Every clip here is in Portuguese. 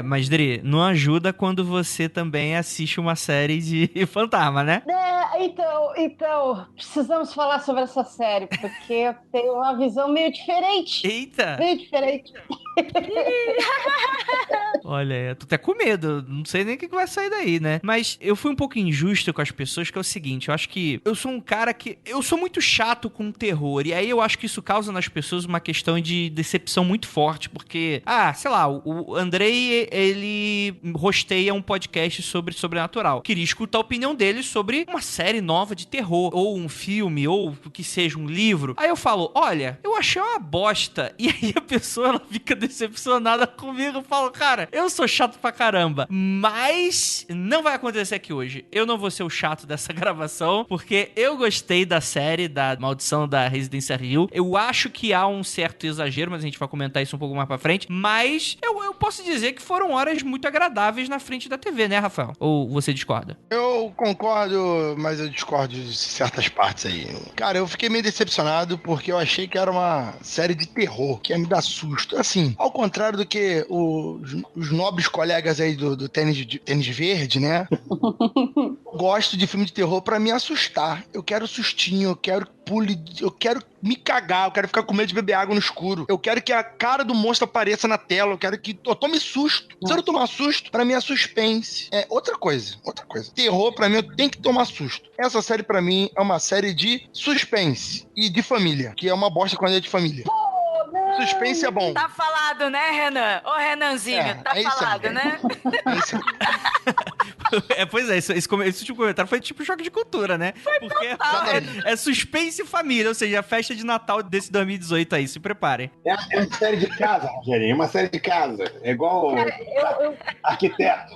Mas Dri, não ajuda quando você também assiste uma série de fantasma, né? Então, precisamos falar sobre essa série, porque eu tenho uma visão meio diferente. Eita! Meio diferente. Olha, tu tá com medo, não sei nem o que vai sair daí, né? Mas eu fui um pouco injusto com as pessoas, que é o seguinte, eu acho que eu sou um cara que... Eu sou muito chato com terror, e aí eu acho que isso causa nas pessoas uma questão de decepção muito forte, porque, sei lá, o Andrei, ele hosteia um podcast sobre sobrenatural. Queria escutar a opinião dele sobre uma série nova de terror, ou um filme, ou que seja um livro. Aí eu falo, olha, eu achei uma bosta. E aí a pessoa, ela fica decepcionada comigo, eu falo, cara, eu sou chato pra caramba, mas não vai acontecer aqui hoje. Eu não vou ser o chato dessa gravação, porque eu gostei da série da Maldição da Residência Hill. Eu acho que há um certo exagero, mas a gente vai comentar isso um pouco mais pra frente. Mas eu posso dizer que foram horas muito agradáveis na frente da TV, né, Rafael? Ou você discorda? Eu concordo, mas eu discordo de certas partes aí. Cara, eu fiquei meio decepcionado porque eu achei que era uma série de terror, que ia me dar susto. Assim, ao contrário do que os nobres colegas aí do tênis verde, né? Gosto de filme de terror pra me assustar. Eu quero sustinho, eu quero pule, eu quero me cagar, eu quero ficar com medo de beber água no escuro. Eu quero que a cara do monstro apareça na tela, eu quero que eu tome susto. Se eu não tomar susto, pra mim é suspense. É outra coisa. Terror, pra mim, eu tenho que tomar susto. Essa série, pra mim, é uma série de suspense e de família, que é uma bosta quando é de família. Suspense é bom. Tá falado, né, Renan? Ô, Renanzinho, tá falado, né? Pois é, esse tipo de comentário foi tipo choque de cultura, né? Porque é suspense e família, ou seja, a festa de Natal desse 2018 aí, se preparem. É uma série de casa, Rogerinho, é uma série de casa. É igual Arquiteto.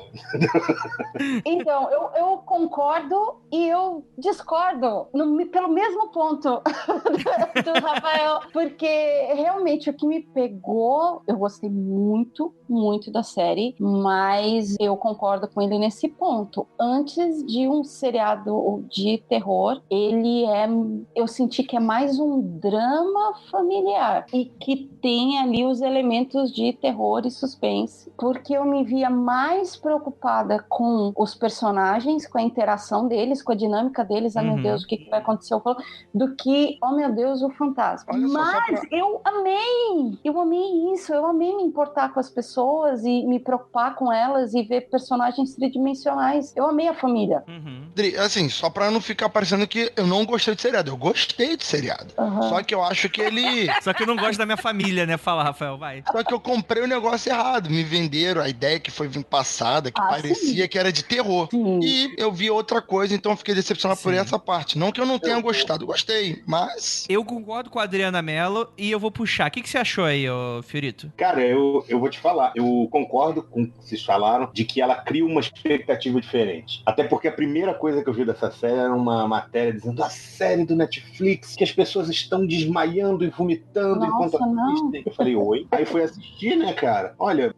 Então, eu concordo e eu discordo pelo mesmo ponto do Rafael, porque realmente o que me pegou, eu gostei muito, muito da série, mas eu concordo com ele nesse ponto. Antes de um seriado de terror, eu senti que é mais um drama familiar e que tem ali os elementos de terror e suspense, porque eu me via mais preocupada com os personagens, com a interação deles, com a dinâmica deles, meu Deus, o que vai acontecer, do que, oh meu Deus, o fantasma. Mas eu amei isso, eu amei me importar com as pessoas e me preocupar com elas e ver personagens tridimensionais. Eu amei a família. Assim, só pra não ficar parecendo que eu não gostei de seriado. Eu gostei de seriado. Só que eu acho que ele... Só que eu não gosto da minha família, né? Fala, Rafael, vai. Só que eu comprei o negócio errado. Me venderam a ideia que foi passada, que parecia que era de terror. Sim. E eu vi outra coisa, então eu fiquei decepcionado por essa parte. Não que eu não tenha gostado, gostei, mas... Eu concordo com a Adriana Mello e eu vou puxar. O que você achou aí, ô Fiorito? Cara, eu vou te falar. Eu concordo com o que vocês falaram de que ela cria uma expectativa diferente. Até porque a primeira coisa que eu vi dessa série era uma matéria dizendo a série do Netflix, que as pessoas estão desmaiando e vomitando enquanto assistem. Eu falei, oi? Aí fui assistir, né, cara? Olha,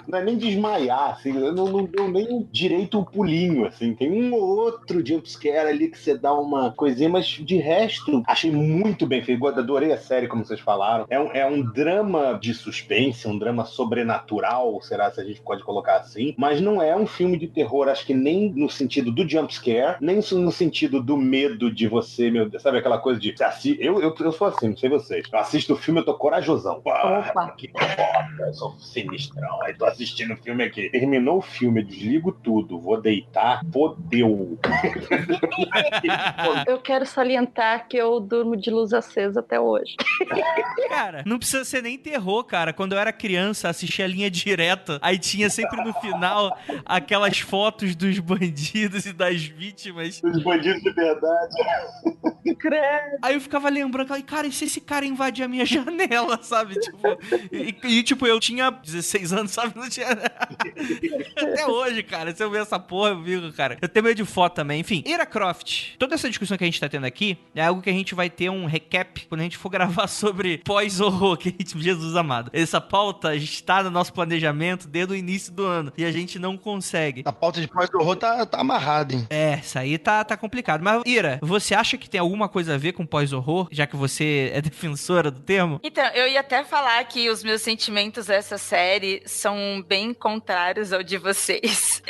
não é nem desmaiar, assim, não deu nem direito um pulinho, assim. Tem um ou outro jumpscare ali que você dá uma coisinha, mas de resto, achei muito bem feito. Adorei a série, como vocês falaram. É um drama de suspense, um drama sobrenatural, será se a gente pode colocar assim, mas não é um filme de terror, acho que nem no sentido do jumpscare, nem no sentido do medo de você, meu Deus, sabe aquela coisa de... Eu sou assim, não sei vocês. Eu assisto o filme, eu tô corajosão. Opa! Que foda, eu sou sinistrão. Aí tô assistindo o filme aqui. Terminou o filme, eu desligo tudo, vou deitar, fodeu. Eu quero salientar que eu durmo de luz acesa até hoje. Cara, não precisa ser nem terror, cara. Quando eu era criança, assistia a Linha Direta, aí tinha sempre no final aquelas fotos dos bandidos e das vítimas. Os bandidos de verdade. Credo. Aí eu ficava lembrando, cara, e se esse cara invadir a minha janela, sabe? Tipo, eu tinha 16 anos, sabe? Não tinha... Até hoje, cara, se eu ver essa porra, eu vi, cara. Eu tenho medo de foto também. Enfim, Lara Croft. Toda essa discussão que a gente tá tendo aqui é algo que a gente vai ter um recap quando a gente for gravar sobre pós-horror, que a gente, Jesus amado. Essa pauta está no nosso planejamento desde o início do ano e a gente não consegue. A pauta de pós-horror tá amarrada, hein? Isso aí tá complicado. Mas, Ira, você acha que tem alguma coisa a ver com pós-horror, já que você é defensora do termo? Então, eu ia até falar que os meus sentimentos dessa série são bem contrários ao de vocês.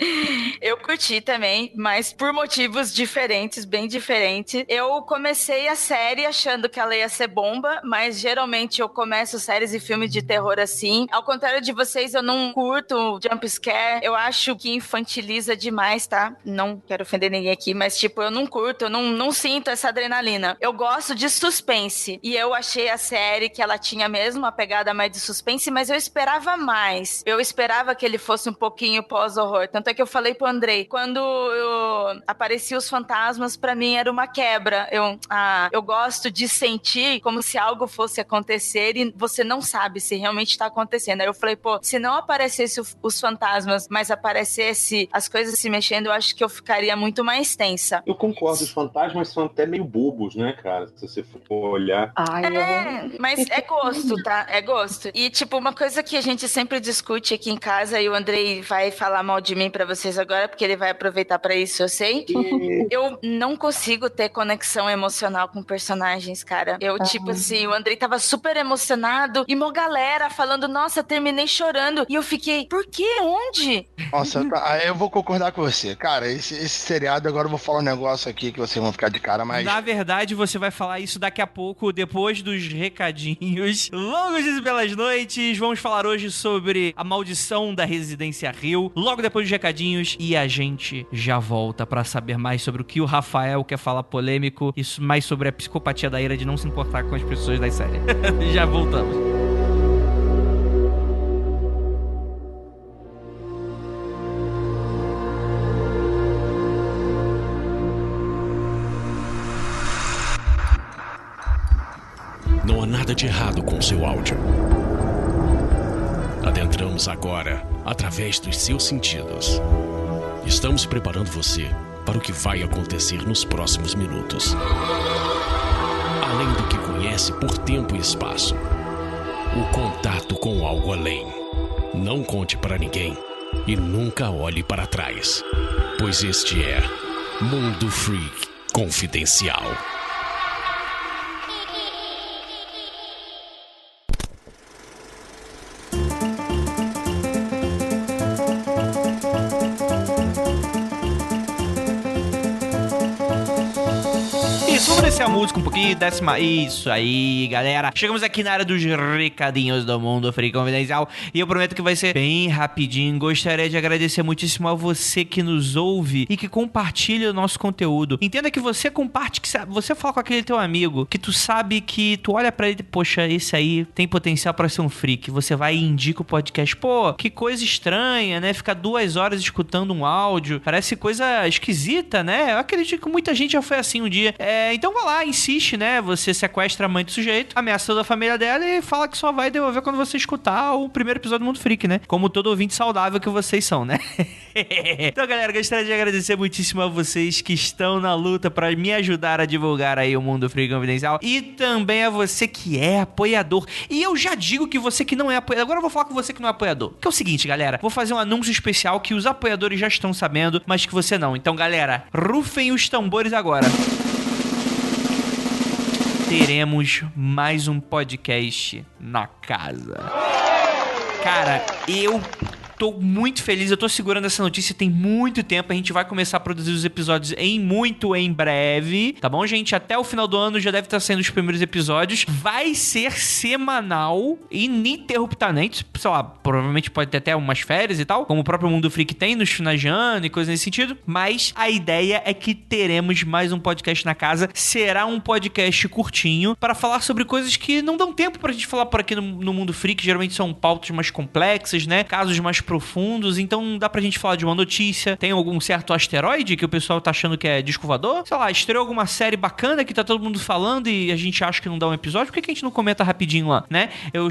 Eu curti também, mas por motivos diferentes, bem diferentes. Eu comecei a série achando que ela ia ser bomba, mas geralmente eu começo séries e filmes de terror assim. Ao contrário de vocês, eu não curto jump scare. Eu acho que infantiliza demais, tá? Não quero ofender ninguém aqui, mas tipo, eu não curto, eu não sinto essa adrenalina. Eu gosto de suspense. E eu achei a série que ela tinha mesmo uma pegada mais de suspense, mas eu esperava mais. Eu esperava que ele fosse um pouquinho pós-horror. Tanto é que eu falei pro Andrei, quando apareciam os fantasmas, pra mim era uma quebra. Eu gosto de sentir como se algo fosse acontecer e você não sabe se realmente tá acontecendo. Aí eu falei, pô, se não aparecesse os fantasmas, mas aparecesse as coisas se mexendo, eu acho que eu ficaria muito mais tensa. Eu concordo, os fantasmas são até meio bobos, né, cara? Se você for olhar. Mas é gosto, tá? É gosto. E, tipo, uma coisa que a gente sempre discute aqui em casa, e o Andrei vai falar mal de mim pra vocês agora, porque ele vai aproveitar pra isso, eu sei. Eu não consigo ter conexão emocional com personagens, cara. Tipo assim, o Andrei tava super emocionado e uma galera falando, nossa, terminei chorando. E eu fiquei, por quê? Onde? Nossa, eu vou concordar com você. Cara, esse seriado, agora eu vou falar um negócio aqui que vocês vão ficar de cara, mas... Na verdade, você vai falar isso daqui a pouco, depois dos recadinhos. Longos dias e belas noites. Vamos falar hoje sobre a maldição da Residência Hill. Logo depois dos recadinhos. E a gente já volta pra saber mais sobre o que o Rafael quer falar polêmico. E mais sobre a psicopatia da Ira de não se importar com as pessoas da série. Já voltamos. Não há nada de errado com seu áudio. Adentramos agora através dos seus sentidos. Estamos preparando você para o que vai acontecer nos próximos minutos. Além do que conhece por tempo e espaço, o contato com algo além. Não conte para ninguém e nunca olhe para trás, pois este é Mundo Freak Confidencial. Vamos descer a música um pouquinho, décima. Isso aí, galera. Chegamos aqui na área dos recadinhos do Mundo Freak Confidencial e eu prometo que vai ser bem rapidinho. Gostaria de agradecer muitíssimo a você que nos ouve e que compartilha o nosso conteúdo. Entenda que você compartilha, que você fala com aquele teu amigo que tu sabe que tu olha pra ele e, poxa, esse aí tem potencial pra ser um freak. Você vai e indica o podcast. Pô, que coisa estranha, né? Ficar 2 horas escutando um áudio. Parece coisa esquisita, né? Eu acredito que muita gente já foi assim um dia. Então vai lá, insiste, né? Você sequestra a mãe do sujeito, ameaça toda a família dela e fala que só vai devolver quando você escutar o primeiro episódio do Mundo Freak, né? Como todo ouvinte saudável que vocês são, né? Então, galera, gostaria de agradecer muitíssimo a vocês que estão na luta pra me ajudar a divulgar aí o Mundo Freak Confidencial e também a você que é apoiador. E eu já digo que você que não é apoiador, agora eu vou falar com você que não é apoiador. Que é o seguinte, galera, vou fazer um anúncio especial que os apoiadores já estão sabendo, mas que você não. Então, galera, rufem os tambores agora. Teremos mais um podcast na casa. Cara, eu tô muito feliz, eu tô segurando essa notícia tem muito tempo, a gente vai começar a produzir os episódios em breve, tá bom, gente? Até o final do ano já deve estar saindo os primeiros episódios, vai ser semanal, ininterruptamente, sei lá, provavelmente pode ter até umas férias e tal, como o próprio Mundo Freak tem nos finais de ano e coisas nesse sentido, mas a ideia é que teremos mais um podcast na casa, será um podcast curtinho, para falar sobre coisas que não dão tempo pra gente falar por aqui no Mundo Freak, geralmente são pautas mais complexas, né, casos mais profundos, então dá pra gente falar de uma notícia, tem algum certo asteroide que o pessoal tá achando que é disco voador, sei lá, estreou alguma série bacana que tá todo mundo falando e a gente acha que não dá um episódio, por que a gente não comenta rapidinho lá, né? Eu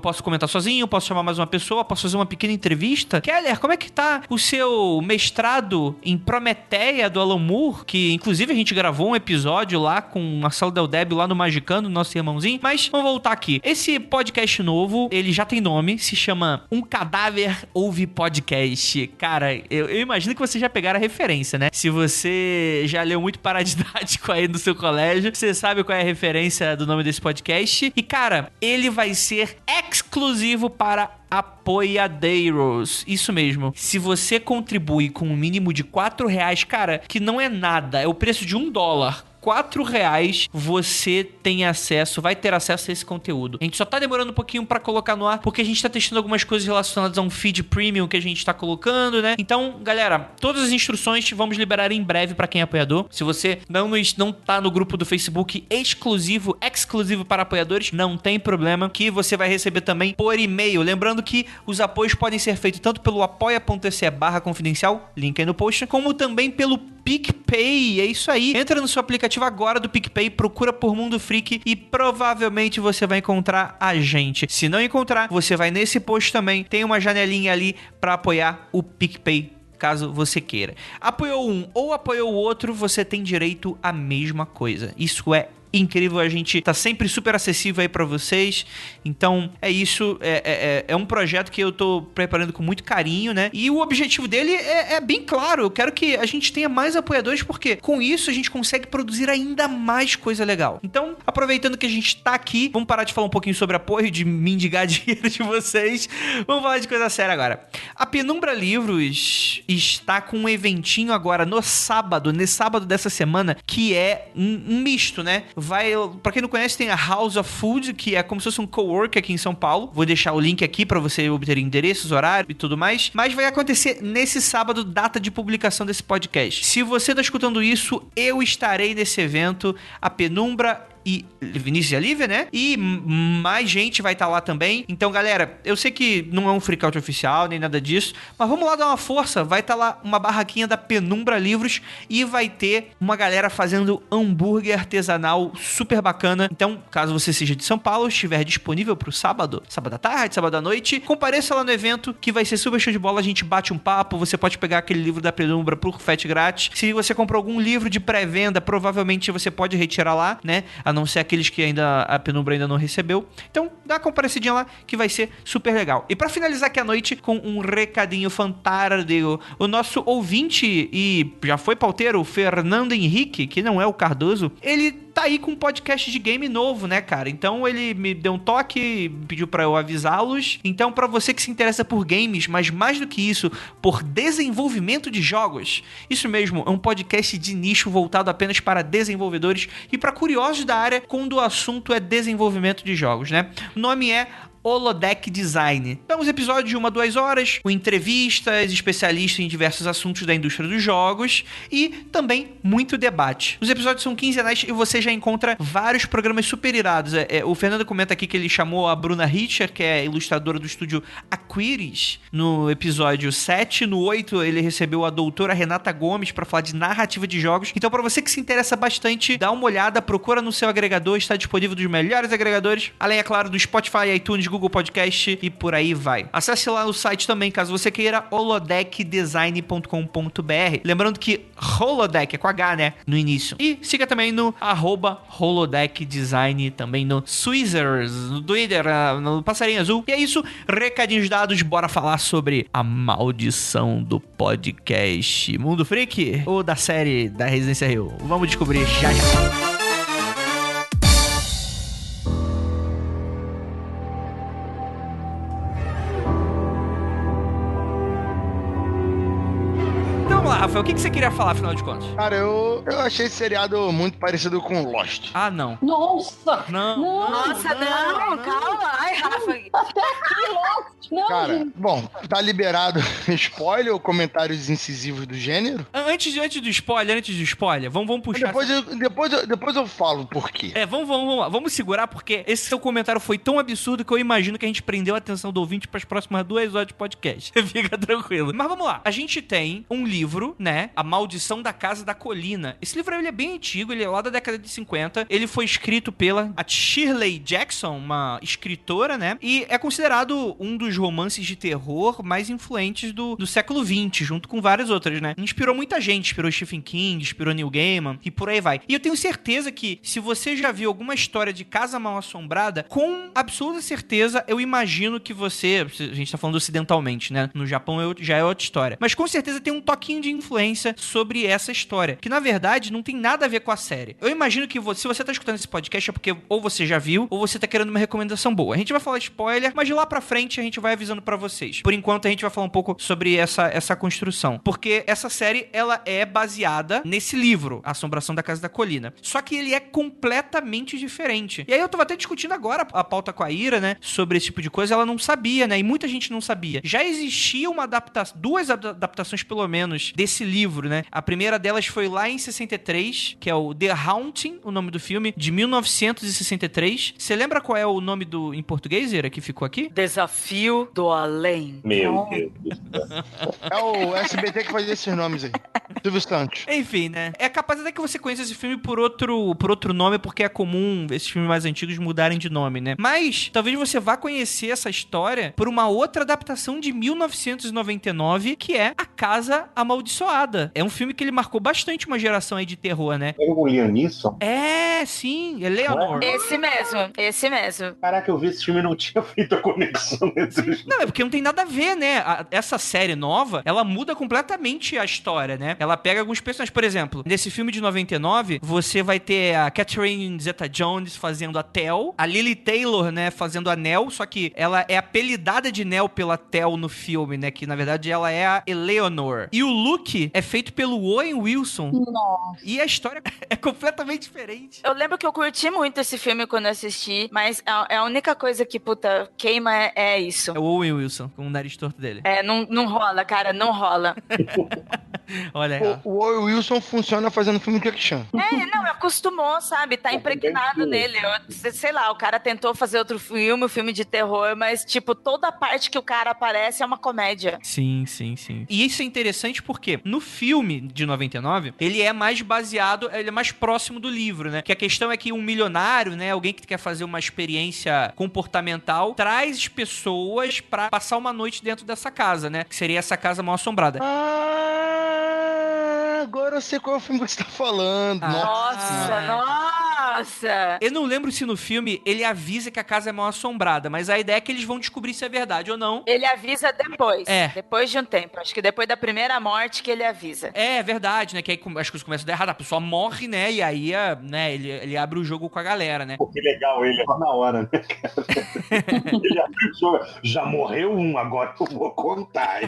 posso comentar sozinho, posso chamar mais uma pessoa, posso fazer uma pequena entrevista. Keller, como é que tá o seu mestrado em Prometeia do Alan Moore, que inclusive a gente gravou um episódio lá com Marcelo Del Débio lá no Magicando, nosso irmãozinho, mas vamos voltar aqui. Esse podcast novo, ele já tem nome, se chama Um Cadáver ouve podcast. Cara, eu imagino que vocês já pegaram a referência, né? Se você já leu muito paradidático aí no seu colégio, você sabe qual é a referência do nome desse podcast. E, cara, ele vai ser exclusivo para apoiadeiros. Isso mesmo. Se você contribui com um mínimo de R$4, cara, que não é nada, é o preço de $1. R$4, você tem acesso, vai ter acesso a esse conteúdo. A gente só tá demorando um pouquinho pra colocar no ar, porque a gente tá testando algumas coisas relacionadas a um feed premium que a gente tá colocando, né? Então, galera, todas as instruções vamos liberar em breve pra quem é apoiador. Se você não tá no grupo do Facebook exclusivo para apoiadores, não tem problema, que você vai receber também por e-mail. Lembrando que os apoios podem ser feitos tanto pelo apoia.se/confidencial, link aí no post, como também pelo PicPay. É isso aí. Entra no seu aplicativo agora do PicPay, procura por Mundo Freak e provavelmente você vai encontrar a gente. Se não encontrar, você vai nesse post também. Tem uma janelinha ali para apoiar o PicPay, caso você queira. Apoiou um ou apoiou o outro, você tem direito à mesma coisa. Isso é incrível, a gente tá sempre super acessível aí pra vocês. Então é isso, é um projeto que eu tô preparando com muito carinho, né? E o objetivo dele é bem claro. Eu quero que a gente tenha mais apoiadores, porque com isso a gente consegue produzir ainda mais coisa legal. Então, aproveitando que a gente tá aqui, vamos parar de falar um pouquinho sobre apoio, de mendigar dinheiro de vocês. Vamos falar de coisa séria agora. A Penumbra Livros está com um eventinho agora no sábado dessa semana, que é um misto, né? Pra quem não conhece, tem a House of Food, que é como se fosse um cowork aqui em São Paulo. Vou deixar o link aqui pra você obter endereços, horário e tudo mais. Mas vai acontecer nesse sábado, data de publicação desse podcast. Se você tá escutando isso, eu estarei nesse evento. A Penumbra e Vinícius e a Lívia, né? E mais gente vai estar lá também. Então, galera, eu sei que não é um freakout oficial, nem nada disso, mas vamos lá dar uma força. Vai estar lá uma barraquinha da Penumbra Livros e vai ter uma galera fazendo hambúrguer artesanal super bacana. Então, caso você seja de São Paulo, estiver disponível pro sábado à tarde, sábado à noite, compareça lá no evento, que vai ser super show de bola. A gente bate um papo, você pode pegar aquele livro da Penumbra por frete grátis. Se você comprou algum livro de pré-venda, provavelmente você pode retirar lá, né? A não ser aqueles que a Penumbra ainda não recebeu. Então, dá uma comparecidinha lá que vai ser super legal. E pra finalizar aqui a noite com um recadinho fantástico, o nosso ouvinte e já foi pauteiro, o Fernando Henrique, que não é o Cardoso, ele tá aí com um podcast de game novo, né, cara? Então ele me deu um toque, pediu pra eu avisá-los. Então, pra você que se interessa por games, mas mais do que isso, por desenvolvimento de jogos, isso mesmo, é um podcast de nicho voltado apenas para desenvolvedores e para curiosos da área quando o assunto é desenvolvimento de jogos, né? O nome é Holodeck Design. Então, os episódios de 1 a 2 horas, com entrevistas, especialistas em diversos assuntos da indústria dos jogos e também muito debate. Os episódios são quinzenais e você já encontra vários programas super irados. O Fernando comenta aqui que ele chamou a Bruna Richer, que é ilustradora do estúdio Aquiris, no episódio 7. No 8, ele recebeu a doutora Renata Gomes para falar de narrativa de jogos. Então, para você que se interessa bastante, dá uma olhada, procura no seu agregador, está disponível dos melhores agregadores, além, é claro, do Spotify, iTunes, Google Podcast e por aí vai. Acesse lá o site também, caso você queira, holodeckdesign.com.br. Lembrando que holodeck é com H, né? No início. E siga também no @holodeckdesign, também no Swizzers, no Twitter, no Passarinho Azul. E é isso, recadinhos dados, bora falar sobre a maldição do podcast Mundo Freak ou da série da Residência Rio. Vamos descobrir já já. Rafael, o que você queria falar, afinal de contas? Cara, eu achei esse seriado muito parecido com Lost. Ah, não. Nossa! Nossa, não, calma. Ai, Rafa. Até aqui, Lost. Não, cara, gente. Bom, tá liberado spoiler ou comentários incisivos do gênero? Antes do spoiler, vamos puxar. Depois eu falo por quê. Vamos segurar, porque esse seu comentário foi tão absurdo que eu imagino que a gente prendeu a atenção do ouvinte pras próximas 2 horas de podcast. Fica tranquilo. Mas vamos lá. A gente tem um livro né? A Maldição da Casa da Colina. Esse livro ele é bem antigo, ele é lá da década de 50. Ele foi escrito pela a Shirley Jackson, uma escritora, né? E é considerado um dos romances de terror mais influentes do século XX, junto com várias outras, né? Inspirou muita gente, inspirou Stephen King, inspirou Neil Gaiman e por aí vai. E eu tenho certeza que se você já viu alguma história de Casa Mal-Assombrada, com absoluta certeza eu imagino que você, a gente tá falando ocidentalmente, né? No Japão já é outra história. Mas com certeza tem um toquinho de influência sobre essa história, que na verdade não tem nada a ver com a série. Eu imagino que se você tá escutando esse podcast é porque ou você já viu, ou você tá querendo uma recomendação boa. A gente vai falar spoiler, mas de lá pra frente a gente vai avisando pra vocês. Por enquanto a gente vai falar um pouco sobre essa construção. Porque essa série, ela é baseada nesse livro, A Assombração da Casa da Colina. Só que ele é completamente diferente. E aí eu tava até discutindo agora a pauta com a Ira, né? Sobre esse tipo de coisa, ela não sabia, né? E muita gente não sabia. Já existia uma adaptação, duas adaptações pelo menos, desse livro, né? A primeira delas foi lá em 63, que é o The Haunting, o nome do filme, de 1963. Você lembra qual é o nome em português, Ira, que ficou aqui? Desafio do Além. Meu Deus. É o SBT que faz esses nomes aí. Silvio Santos. Enfim, né? É capaz até que você conheça esse filme por outro nome, porque é comum esses filmes mais antigos mudarem de nome, né? Mas talvez você vá conhecer essa história por uma outra adaptação de 1999, que é A Casa Amaldiçoada. É um filme que ele marcou bastante uma geração aí de terror, né? É o Liam Neeson? É, sim, Eleanor. Esse mesmo. Caraca, eu vi esse filme e não tinha feito a conexão entre os... Não, é porque não tem nada a ver, né? Essa série nova, ela muda completamente a história, né? Ela pega alguns personagens, por exemplo, nesse filme de 99, você vai ter a Catherine Zeta-Jones fazendo a Tel, a Lily Taylor, né, fazendo a Nell, só que ela é apelidada de Nell pela Tel no filme, né, que na verdade ela é a Eleanor. E o Luke é feito pelo Owen Wilson. Nossa. E a história é completamente diferente. Eu lembro que eu curti muito esse filme quando eu assisti, mas a única coisa que, puta, queima é isso. É o Owen Wilson, com o nariz torto dele. É, não rola, cara, não rola. Olha aí, ó. O Owen Wilson funciona fazendo filme de action. Não, acostumou, sabe? Tá impregnado nele. Sei lá, o cara tentou fazer outro filme, um filme de terror, mas, tipo, toda parte que o cara aparece é uma comédia. Sim, sim, sim. E isso é interessante porque no filme de 99, ele é mais baseado, ele é mais próximo do livro, né? Que a questão é que um milionário, né, alguém que quer fazer uma experiência comportamental, traz pessoas pra passar uma noite dentro dessa casa, né? Que seria essa casa mal assombrada. Agora eu sei qual é o filme que você tá falando. Nossa! Eu não lembro se no filme ele avisa que a casa é mal assombrada, mas a ideia é que eles vão descobrir se é verdade ou não. Ele avisa depois. É. Depois de um tempo. Acho que depois da primeira morte que ele avisa. É verdade, né? Que aí as coisas começam a dar errado. A pessoa morre, né? E aí, né, ele abre o jogo com a galera, né? Pô, que legal, ele é só na hora, né, cara? Ele abriu o jogo. Já morreu um, agora eu vou contar.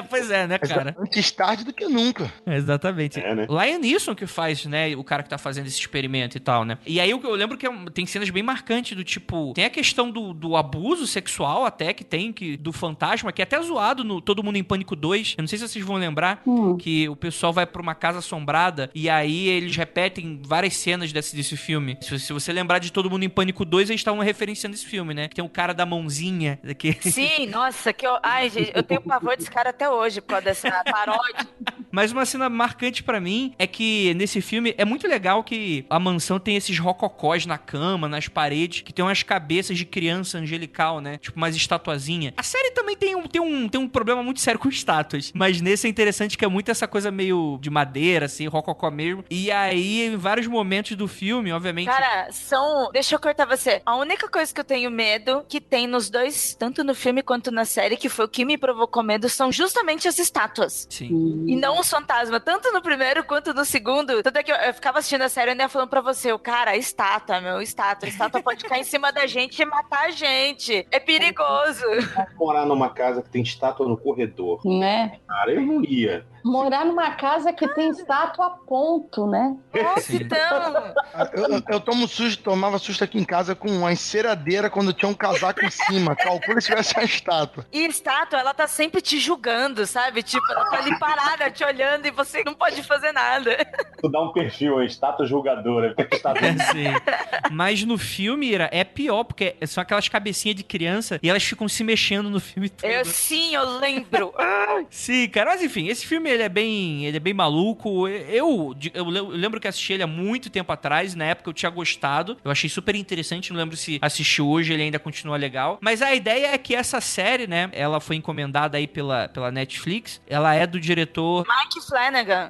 Pois é, né, cara? Antes tarde do que nunca. Exatamente. É, né? Liam Neeson que faz, né, o cara que tá fazendo esse experimento e tal, né? E aí eu lembro que tem cenas bem marcantes do tipo... Tem a questão do abuso sexual até que tem, do fantasma, que é até zoado no Todo Mundo em Pânico 2. Eu não sei se vocês vão lembrar que o pessoal vai pra uma casa assombrada e aí eles repetem várias cenas desse filme. Se você lembrar de Todo Mundo em Pânico 2, eles estavam referenciando esse filme, né? Tem o cara da mãozinha. Sim, nossa, ai, gente, eu tenho pavor desse cara até hoje por causa dessa paródia. Mas uma cena marcante pra mim é que nesse filme é muito legal que a mansão tem esses rococós na cama, nas paredes, que tem umas cabeças de criança angelical, né? Tipo umas estatuazinhas. A série também tem um problema muito sério com estátuas, mas nesse é interessante que é muito essa coisa meio de madeira, assim, rococó mesmo. E aí, em vários momentos do filme, obviamente... Cara, deixa eu cortar você. A única coisa que eu tenho medo, que tem nos dois, tanto no filme quanto na série, que foi o que me provocou medo, são justamente as estátuas. Sim. E não os fantasmas, tanto no primeiro quanto no segundo. Tanto é que eu ficava assistindo a série e ainda falando pra você, cara, estátua, a estátua pode cair em cima da gente e matar a gente. É perigoso. Morar numa casa que tem estátua no corredor. Né? Cara, eu não ia. Morar numa casa que tem estátua a ponto, né? Nossa, então... Eu tomava susto aqui em casa com uma enceradeira quando tinha um casaco em cima. Calcula se tivesse uma estátua. E estátua, ela tá sempre te julgando, sabe? Tipo, ela tá ali parada, te olhando e você não pode fazer nada. Tu dá um perfil, estátua julgadora. Sim. Mas no filme, Ira, é pior, porque são aquelas cabecinhas de criança e elas ficam se mexendo no filme todo. Eu lembro. Sim, cara, mas enfim, esse filme ele é bem maluco. Eu lembro que assisti ele há muito tempo atrás, na época eu tinha gostado. Eu achei super interessante, não lembro se assisti hoje, ele ainda continua legal. Mas a ideia é que essa série, né, ela foi encomendada aí pela Netflix. Ela é do diretor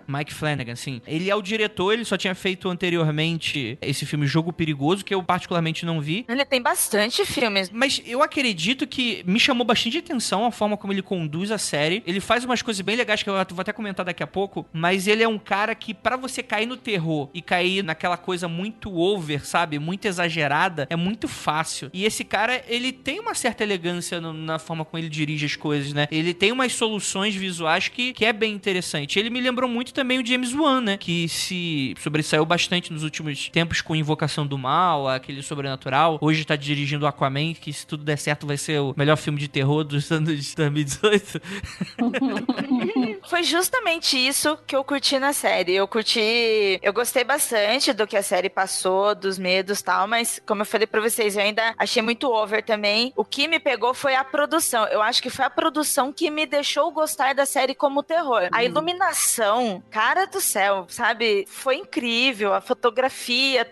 Mike Flanagan, sim. Ele é o diretor, ele só tinha feito anteriormente esse filme Jogo Perigoso, que eu particularmente não vi. Ele tem bastante filmes. Mas eu acredito que me chamou bastante atenção a forma como ele conduz a série. Ele faz umas coisas bem legais que eu vou até comentar daqui a pouco, mas ele é um cara que, pra você cair no terror e cair naquela coisa muito over, sabe? Muito exagerada, é muito fácil. E esse cara, ele tem uma certa elegância na forma como ele dirige as coisas, né? Ele tem umas soluções visuais que é bem interessante. Ele me lembrou muito também o James Wan, né? Que se sobressaiu bastante nos últimos tempos com Invocação do Mal, aquele Sobrenatural. Hoje tá dirigindo Aquaman, que se tudo der certo vai ser o melhor filme de terror dos anos 2018. Foi justamente isso que eu curti na série. Eu gostei bastante do que a série passou, dos medos e tal, mas como eu falei pra vocês, eu ainda achei muito over também. O que me pegou foi a produção. Eu acho que foi a produção que me deixou gostar da série como terror. A iluminação, cara do céu, sabe? Foi incrível. A fotografia,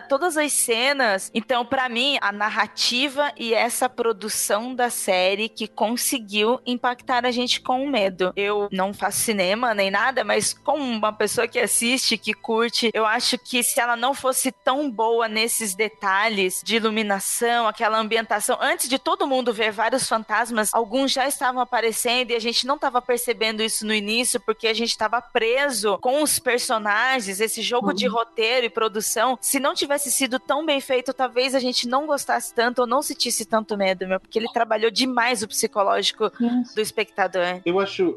todas as cenas. Então, pra mim, a narrativa e essa produção da série que conseguiu impactar a gente com o medo. Eu não faço cinema nem nada, mas como uma pessoa que assiste, que curte, eu acho que se ela não fosse tão boa nesses detalhes de iluminação, aquela ambientação, antes de todo mundo ver vários fantasmas, alguns já estavam aparecendo e a gente não estava percebendo isso no início porque a gente estava preso com os personagens, esse jogo de roteiro e produção. Se não tivesse sido tão bem feito, talvez a gente não gostasse tanto ou não sentisse tanto medo, porque ele trabalhou demais o psicológico do espectador. Eu acho,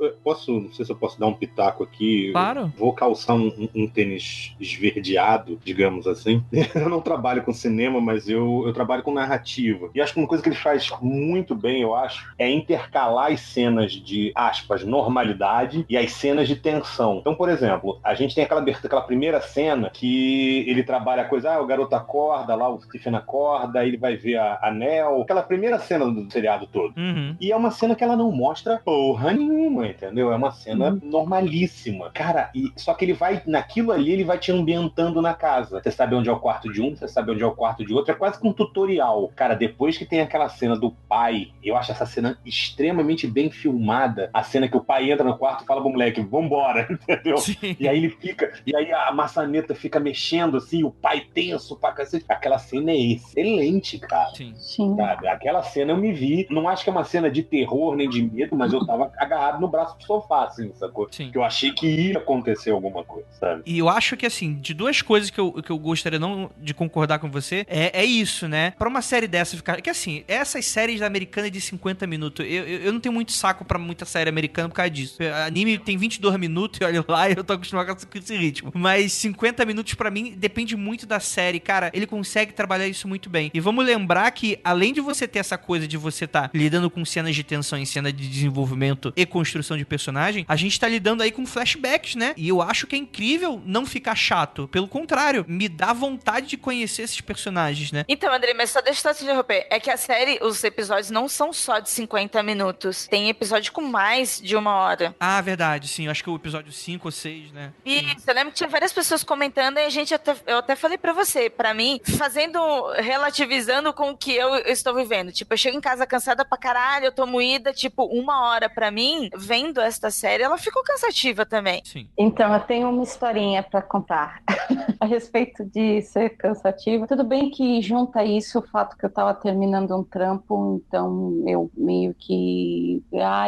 não sei se eu posso dar um pitaco aqui. Claro. Vou calçar um tênis esverdeado, digamos assim. Eu não trabalho com cinema, mas eu trabalho com narrativa. E acho que uma coisa que ele faz muito bem, eu acho, é intercalar as cenas de, aspas, normalidade e as cenas de tensão. Então, por exemplo, a gente tem aquela primeira cena que ele trabalha a coisa, o garoto acorda, lá o Stephen acorda, aí ele vai ver a Nell. Aquela primeira cena do seriado todo. E é uma cena que ela não mostra porra nenhuma, entendeu? É uma cena normalíssima. Cara, só que naquilo ali, ele vai te ambientando na casa. Você sabe onde é o quarto de um, você sabe onde é o quarto de outro. É quase que um tutorial. Cara, depois que tem aquela cena do pai, eu acho essa cena extremamente bem filmada. A cena que o pai entra no quarto e fala pro moleque, vambora, entendeu? Sim. E aí ele fica, e aí a maçaneta fica mexendo assim, o pai tenso pra cacete. Aquela cena é excelente, cara. Sim. Sabe? Aquela cena eu me vi, não acho que é uma cena de terror nem de medo, mas eu tava agarrado no braço do sofá, assim, sacou? Sim. Que eu achei que ia acontecer alguma coisa, sabe? E eu acho que, assim, de duas coisas que eu gostaria não de concordar com você, é isso, né? Pra uma série dessa ficar... Que, assim, essas séries americanas de 50 minutos, eu não tenho muito saco pra muita série americana por causa disso. Anime tem 22 minutos e olha lá, eu tô acostumado com esse ritmo. Mas 50 minutos, pra mim, depende muito da série. Cara, ele consegue trabalhar isso muito bem. E vamos lembrar que, além de você ter essa coisa de você tá lidando com cenas de tensão e cena de desenvolvimento e construção de personagem, a gente tá lidando aí com flashbacks, né? E eu acho que é incrível não ficar chato. Pelo contrário, me dá vontade de conhecer esses personagens, né? Então, André, mas só deixa eu te interromper. É que a série, os episódios não são só de 50 minutos. Tem episódio com mais de 1 hora. Ah, verdade, sim. Eu acho que é o episódio 5 ou 6, né? Isso, eu lembro que tinha várias pessoas comentando e eu até falei pra você, pra mim, relativizando com o que eu estou vivendo. Tipo, eu chego em casa cansada pra caralho, eu tô moída, tipo, 1 hora pra mim, vendo esta série, ela ficou cansativa também. Sim. Então, eu tenho uma historinha pra contar a respeito de ser cansativa. Tudo bem que junta isso o fato que eu tava terminando um trampo, então eu meio que...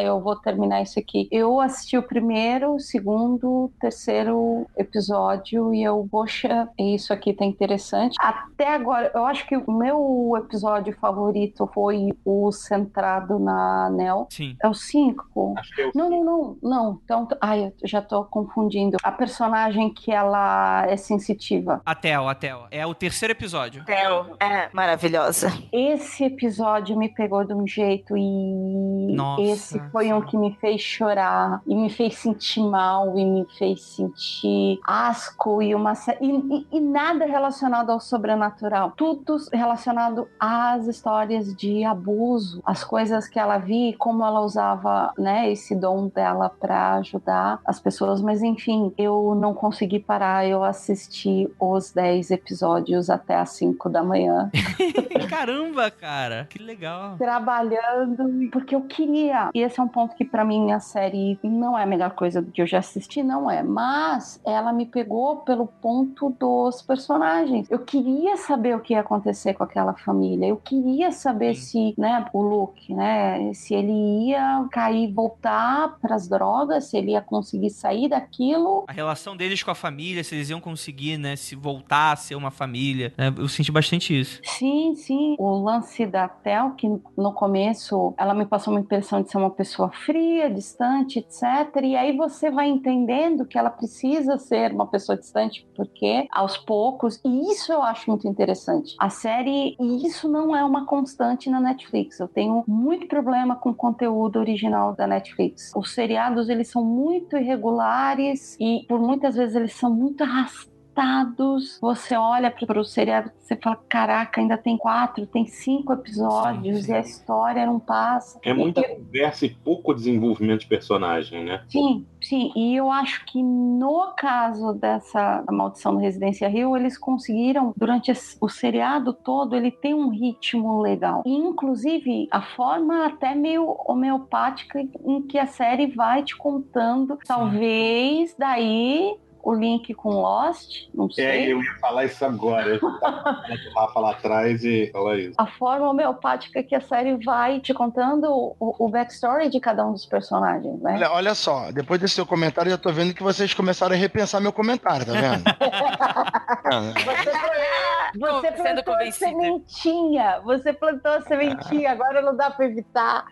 eu vou terminar isso aqui. Eu assisti o primeiro, o segundo, o terceiro episódio e eu, poxa, isso aqui tá interessante. Até agora, eu acho que o meu episódio favorito foi o centrado na Nell. Sim. É o 5? Acho que é o Não. Não, então... Ai, eu já tô confundindo. A personagem que ela é sensitiva. A Tel. É o terceiro episódio. Tel é maravilhosa. Esse episódio me pegou de um jeito e Nossa, esse foi sim. um que me fez chorar e me fez sentir mal e me fez sentir asco e nada relacionado ao sobrenatural. Tudo relacionado às histórias de abuso, as coisas que ela via, como ela usava, né, esse dom dela para ajudar as pessoas, mas enfim, eu não consegui parar, eu assisti os 10 episódios até às 5 da manhã. Caramba, cara, que legal. Trabalhando, porque eu queria. E esse é um ponto que pra mim a série não é a melhor coisa do que eu já assisti, não é. Mas ela me pegou pelo ponto dos personagens. Eu queria saber o que ia acontecer com aquela família. Eu queria saber se, né, o Luke, né, se ele ia cair, voltar pras drogas, se ele ia conseguir sair daquilo. A relação deles com a família, se eles iam conseguir, né, se voltar a ser uma família, né? Eu senti bastante isso. Sim, sim. O lance da Tel, que no começo ela me passou uma impressão de ser uma pessoa fria, distante, etc. E aí você vai entendendo que ela precisa ser uma pessoa distante, porque aos poucos, e isso eu acho muito interessante. A série, e isso não é uma constante na Netflix. Eu tenho muito problema com o conteúdo original da Netflix. Os seriados, eles são muito irregulares e por muitas vezes eles são muito arrastados. Você olha para o seriado e você fala, caraca, ainda tem 4, tem 5 episódios, sim. E a história não passa. É muita conversa e pouco desenvolvimento de personagem, né? Sim, e eu acho que no caso dessa Maldição no Residência Hill, eles conseguiram, durante o seriado todo, ele tem um ritmo legal. E, inclusive, a forma até meio homeopática em que a série vai te contando, talvez daí o link com Lost, não sei. Eu ia falar isso agora. Eu tava o Rafa lá atrás e falar isso. A forma homeopática que a série vai te contando o backstory de cada um dos personagens, né? Olha só, depois desse seu comentário, eu já tô vendo que vocês começaram a repensar meu comentário, tá vendo? Você Sendo plantou a convencida. sementinha. Você plantou a sementinha, agora não dá pra evitar.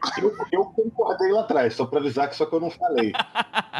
Eu concordei lá atrás, só pra avisar que só que eu não falei.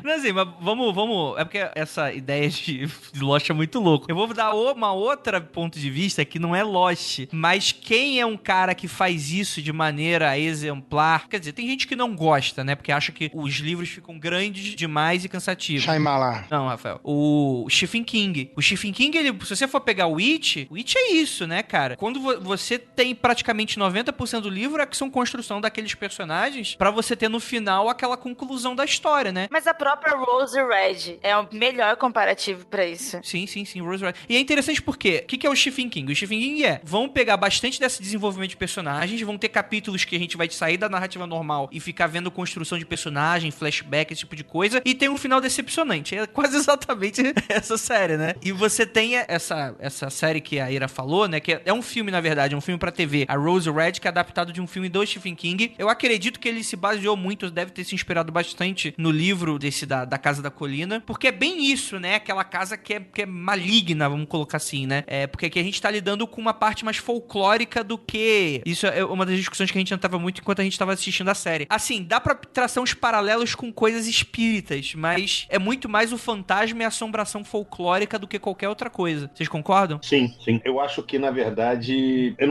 Não, assim, mas vamos. É porque essa ideia de Lost é muito louco. Eu vou dar uma outra ponto de vista que não é Lost, mas quem é um cara que faz isso de maneira exemplar? Quer dizer, tem gente que não gosta, né? Porque acha que os livros ficam grandes demais e cansativos. Shyamalan. Não, Rafael. O Stephen King. O Stephen King, se você for pegar o It é isso, né, cara? Quando você tem praticamente 90% do livro, é que são construção daqueles personagens pra você ter no final aquela conclusão da história, né? Mas a própria Rose Red é o melhor comparativo pra isso. Sim, Rose Red. E é interessante porque, o que é o Stephen King? O Stephen King vão pegar bastante desse desenvolvimento de personagens, vão ter capítulos que a gente vai sair da narrativa normal e ficar vendo construção de personagem, flashback, esse tipo de coisa, e tem um final decepcionante. É quase exatamente essa série, né? E você tem essa série que a Ira falou, né? Que é um filme, na verdade, é um filme pra TV. A Rose Red, que é adaptado de um filme do Stephen King. Eu acredito que ele se baseou muito, deve ter se inspirado bastante no livro desse da Casa da Colina, porque é bem isso, né? Aquela casa que é maligna, vamos colocar assim, né? Porque aqui a gente tá lidando com uma parte mais folclórica do que... Isso é uma das discussões que a gente entrava muito enquanto a gente tava assistindo a série. Assim, dá pra traçar uns paralelos com coisas espíritas, mas é muito mais o fantasma e a assombração folclórica do que qualquer outra coisa. Vocês concordam? Sim. Eu acho que, na verdade, eu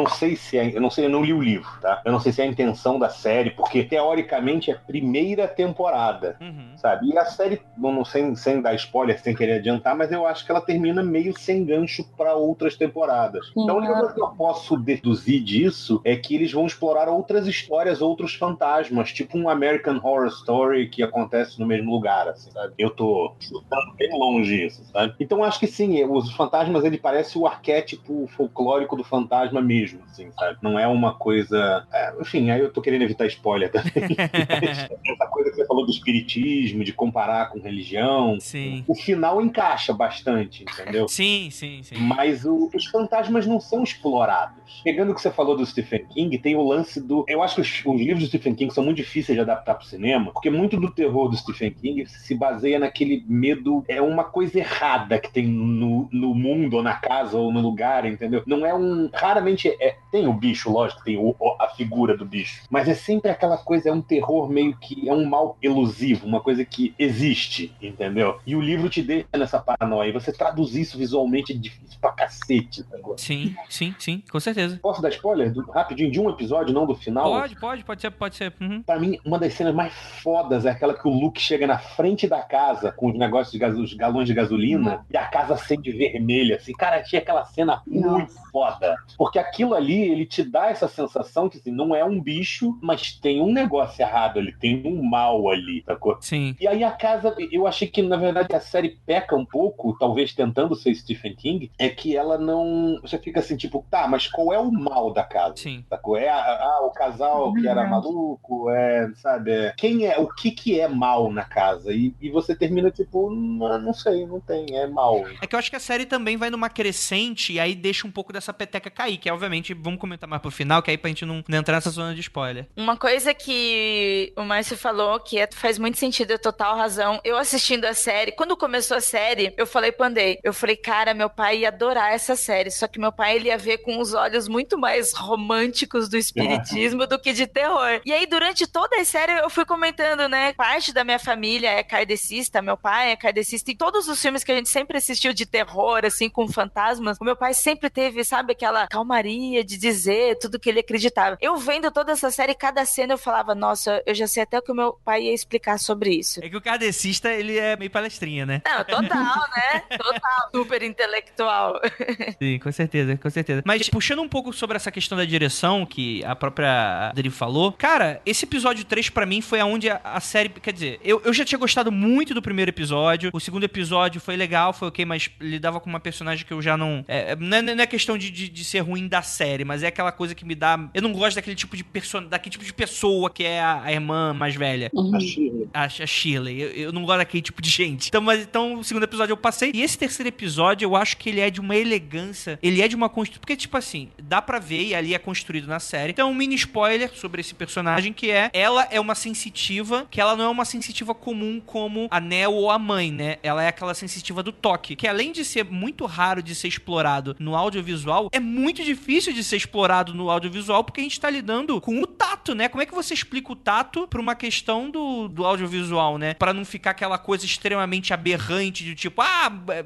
não li o livro, tá? Eu não sei se é a intenção da série, porque, teoricamente, é a primeira temporada, sabe? E a série, sem dar spoiler, sem querer adiantar, mas eu acho que ela termina meio sem gancho pra outras temporadas. Então, a única coisa que eu posso deduzir disso é que eles vão explorar outras histórias, outros fantasmas, tipo um American Horror Story que acontece no mesmo lugar, assim, sabe? Eu tô chutando bem longe isso, sabe? Então, acho que sim, os fantasmas, ele parece o arquétipo folclórico do fantasma mesmo, assim, sabe? Não é uma coisa... enfim, aí eu tô querendo evitar spoiler também. Essa coisa que você falou do espiritismo, de comparar com religião, sim. O final encaixa bastante, entendeu? Sim. Mas os fantasmas não são explorados. Pegando o que você falou do Stephen King, tem o lance do... Eu acho que os livros do Stephen King são muito difíceis de adaptar pro cinema, porque muito do terror do Stephen King se baseia naquele medo, é uma coisa errada que tem no mundo, ou na casa, ou no lugar, entendeu? Não é raramente Tem o bicho, lógico, tem a figura do bicho. Mas é sempre aquela coisa, é um terror meio que... É um mal elusivo, uma coisa que existe, entendeu? E o livro te deixa nessa paranoia. E você traduzir isso visualmente é difícil pra cacete. Entendeu? Sim, com certeza. Posso dar spoiler rapidinho de um episódio, não do final? Pode ser. Uhum. Pra mim, uma das cenas mais fodas é aquela que o Luke chega na frente da casa com os negócios os galões de gasolina e a casa acende vermelha, assim. Cara, achei aquela cena muito foda. Porque aquilo ali, ele te dá essa sensação que, assim, não é um bicho, mas tem um negócio errado ali, tem um mal ali, sacou? Sim. E aí a casa, eu achei que, na verdade, a série peca um pouco, talvez tentando ser Stephen King, é que ela não... Você fica assim, tipo, tá, mas qual é o mal da casa? Sim. Sacou? É o casal que era maluco, sabe? Quem é, o que é mal na casa? E você termina, tipo, não sei, não tem, é mal. É que eu acho que a série também vai numa crescente e aí deixa um pouco dessa peteca cair, que obviamente, vamos comentar mais pro final, que aí pra gente não entrar nessa zona de spoiler. Uma coisa que o Márcio falou, que faz muito sentido, é total razão. Eu assistindo a série, quando começou a série, eu falei pro Andrei, cara, meu pai ia adorar essa série, só que meu pai, ele ia ver com os olhos muito mais românticos do espiritismo do que de terror. E aí, durante toda a série, eu fui comentando, né, parte da minha família é kardecista, meu pai é kardecista, e todos os filmes que a gente sempre assistiu de terror, assim, com fantasmas, o meu pai sempre teve, sabe, aquela calmaria de dizer tudo que ele acreditava. Eu vendo toda essa série, cada cena eu falava, nossa, eu já sei até o que o meu pai ia explicar sobre isso. É que o kardecista, ele é meio palestrinha, né? Não, total, né? Total, super intelectual. Sim, com certeza. Mas puxando um pouco sobre essa questão da direção, que a própria Adri falou, cara, esse episódio 3 pra mim foi aonde a série, quer dizer, eu já tinha gostado muito do primeiro episódio, o segundo episódio foi legal, foi ok, mas lidava com uma personagem que eu já não... Não é questão de ser ruim da série, mas é aquela coisa que me dá... Eu não gosto daquele tipo de pessoa que é a irmã mais velha. A Shirley. Eu não gosto daquele tipo de gente. Então, o segundo episódio eu passei. E esse terceiro episódio, eu acho que ele é de uma elegância. Ele é de uma construção... Porque, tipo assim, dá pra ver, e ali é construído na série. Então, um mini spoiler sobre esse personagem, que ela é uma sensitiva, que ela não é uma sensitiva comum como a Nell ou a mãe, né? Ela é aquela sensitiva do toque, que além de ser muito raro de ser explorado no audiovisual, é muito difícil de ser explorado no audiovisual, porque a gente tá lidando com o tato, né? Como é que você explica o tato pra uma questão do audiovisual, né? Pra não ficar aquela coisa extremamente aberrante de tipo,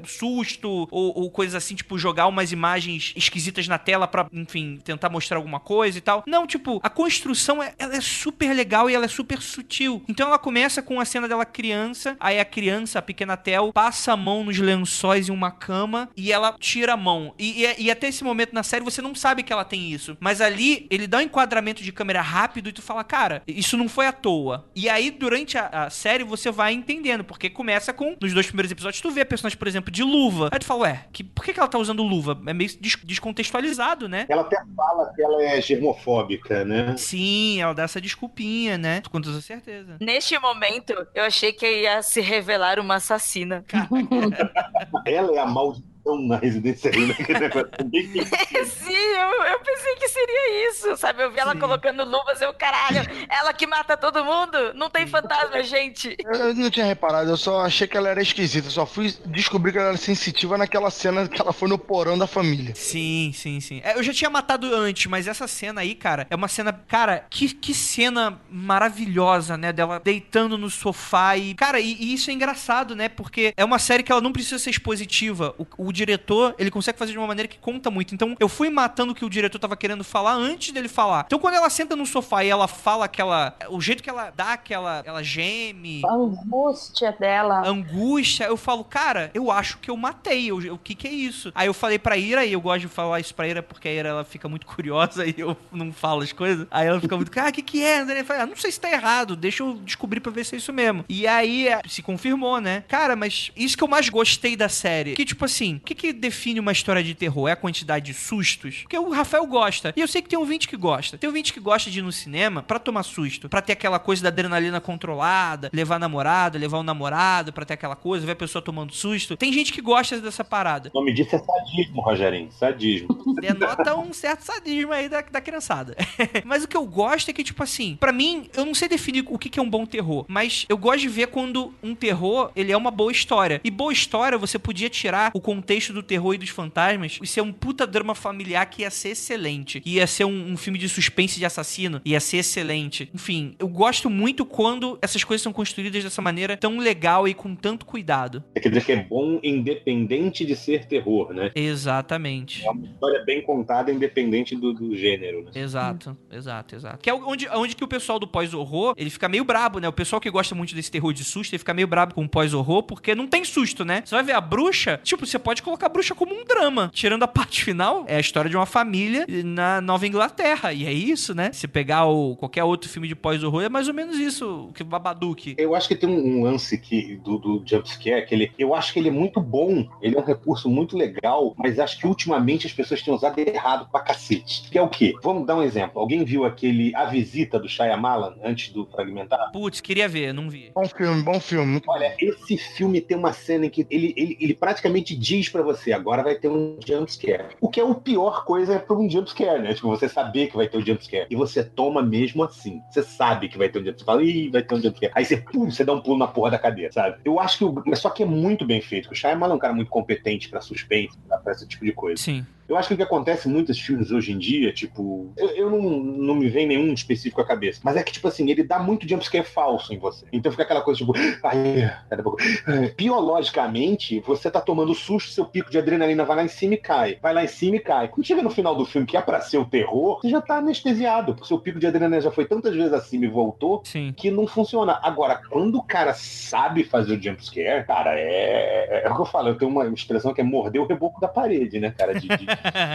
susto, ou coisas assim, tipo, jogar umas imagens esquisitas na tela pra, enfim, tentar mostrar alguma coisa e tal. Não, tipo, a construção, ela é super legal e ela é super sutil. Então ela começa com a cena dela criança, aí a criança, a pequena Tel, passa a mão nos lençóis em uma cama e ela tira a mão. E até esse momento na série você não sabe que ela tem isso. Mas ali, ele dá um enquadramento de câmera rápido e tu fala, cara, isso não foi à toa. E aí, durante a série, você vai entendendo, porque começa com, nos 2 primeiros episódios, tu vê a personagem, por exemplo, de luva. Aí tu fala, por que ela tá usando luva? É meio descontextualizado, né? Ela até fala que ela é germofóbica, né? Sim, ela dá essa desculpinha, né? Com toda certeza. Neste momento, eu achei que ia se revelar uma assassina. Ela é a maldição na residência aí, né? Sim, eu pensei que seria isso, sabe? Eu vi ela colocando luvas, caralho, ela que mata todo mundo? Não tem fantasma, gente. Eu não tinha reparado, eu só achei que ela era esquisita, eu só fui descobrir que ela era sensitiva naquela cena que ela foi no porão da família. Sim. Eu já tinha matado antes, mas essa cena aí, cara, é uma cena... Cara, que cena maravilhosa, né? Dela deitando no sofá e... Cara, e isso é engraçado, né? Porque é uma série que ela não precisa ser expositiva. O diretor, ele consegue fazer de uma maneira que conta muito. Então, eu fui matando o que o diretor tava querendo falar antes dele falar. Então, quando ela senta no sofá e ela fala o jeito que ela dá ela geme... A angústia dela. Angústia. Eu falo, cara, eu acho que eu matei. O que é isso? Aí eu falei pra Ira, e eu gosto de falar isso pra Ira, porque a Ira, ela fica muito curiosa e eu não falo as coisas. Aí ela fica muito, o que é, André? Eu falei, não sei se tá errado, deixa eu descobrir pra ver se é isso mesmo. E aí, se confirmou, né? Cara, mas isso que eu mais gostei da série, que tipo assim, o que define uma história de terror? É a quantidade de sustos? Porque o Rafael gosta. E eu sei que tem ouvinte que gosta. Tem ouvinte que gosta de ir no cinema pra tomar susto. Pra ter aquela coisa da adrenalina controlada, levar a namorada, levar o namorado, pra ter aquela coisa, ver a pessoa tomando susto. Tem gente que gosta dessa parada. O nome disso é sadismo, Rogerinho. Sadismo. Denota um certo sadismo aí da criançada. Mas o que eu gosto é que, tipo assim, pra mim, eu não sei definir o que é um bom terror, mas eu gosto de ver quando um terror, ele é uma boa história. E boa história, você podia tirar o contexto do terror e dos fantasmas e ser um puta drama familiar que que ia ser excelente. Ia ser um filme de suspense de assassino. Ia ser excelente. Enfim, eu gosto muito quando essas coisas são construídas dessa maneira tão legal e com tanto cuidado. Quer dizer que é bom independente de ser terror, né? Exatamente. É uma história bem contada independente do gênero, né? Exato. Que é onde que o pessoal do pós-horror, ele fica meio brabo, né? O pessoal que gosta muito desse terror de susto, ele fica meio brabo com o pós-horror, porque não tem susto, né? Você vai ver a bruxa, tipo, você pode colocar a bruxa como um drama. Tirando a parte final, é a história de uma família na Nova Inglaterra. E é isso, né? Se pegar qualquer outro filme de pós-horror, é mais ou menos isso, que o Babadook. Eu acho que tem um lance do jumpscare, eu acho que ele é muito bom, ele é um recurso muito legal, mas acho que ultimamente as pessoas têm usado errado pra cacete. Que é o quê? Vamos dar um exemplo. Alguém viu aquele A Visita do Shyamalan, antes do Fragmentar? Putz, queria ver, não vi. Bom filme. Olha, esse filme tem uma cena em que ele praticamente diz pra você, agora vai ter um jumpscare. O que é a pior coisa pra um jumpscare, né? Tipo, você saber que vai ter um jumpscare. E você toma mesmo assim. Você sabe que vai ter um jumpscare. Você fala, ih, vai ter um jumpscare. Aí você dá um pulo na porra da cadeira, sabe? Eu acho que mas só que é muito bem feito. O Shyamalan é um cara muito competente pra suspense, pra esse tipo de coisa. Sim. Eu acho que o que acontece em muitos filmes hoje em dia, tipo... Eu não me vem nenhum específico à cabeça. Mas é que, tipo assim, ele dá muito jumpscare falso em você. Então fica aquela coisa, tipo... Biologicamente, você tá tomando susto, seu pico de adrenalina vai lá em cima e cai. Vai lá em cima e cai. Quando chega no final do filme, que é pra ser o terror, você já tá anestesiado. Porque seu pico de adrenalina já foi tantas vezes acima e voltou, Sim. que não funciona. Agora, quando o cara sabe fazer o jumpscare, cara, é o que eu falo. Eu tenho uma expressão que é morder o reboco da parede, né, cara?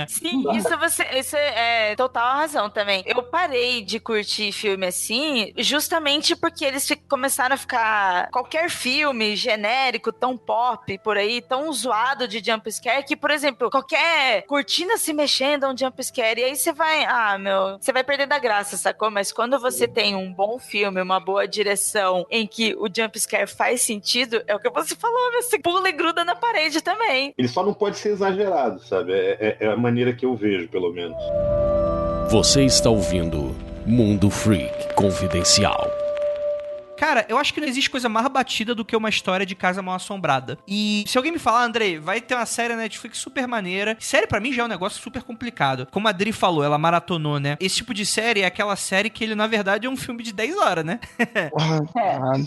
Sim, isso é total razão também. Eu parei de curtir filme assim justamente porque eles começaram a ficar qualquer filme genérico, tão pop por aí, tão zoado de jumpscare que, por exemplo, qualquer cortina se mexendo é um jumpscare e aí você vai, você vai perder da graça, sacou? Mas quando você tem um bom filme, uma boa direção em que o jumpscare faz sentido, é o que você falou, você pula e gruda na parede também. Ele só não pode ser exagerado, sabe? É a maneira que eu vejo, pelo menos. Você está ouvindo Mundo Freak Confidencial. Cara, eu acho que não existe coisa mais batida do que uma história de casa mal assombrada. E se alguém me falar, Andrei, vai ter uma série na Netflix super maneira. Série pra mim já é um negócio super complicado. Como a Adri falou, ela maratonou, né? Esse tipo de série é aquela série que ele, na verdade, é um filme de 10 horas, né?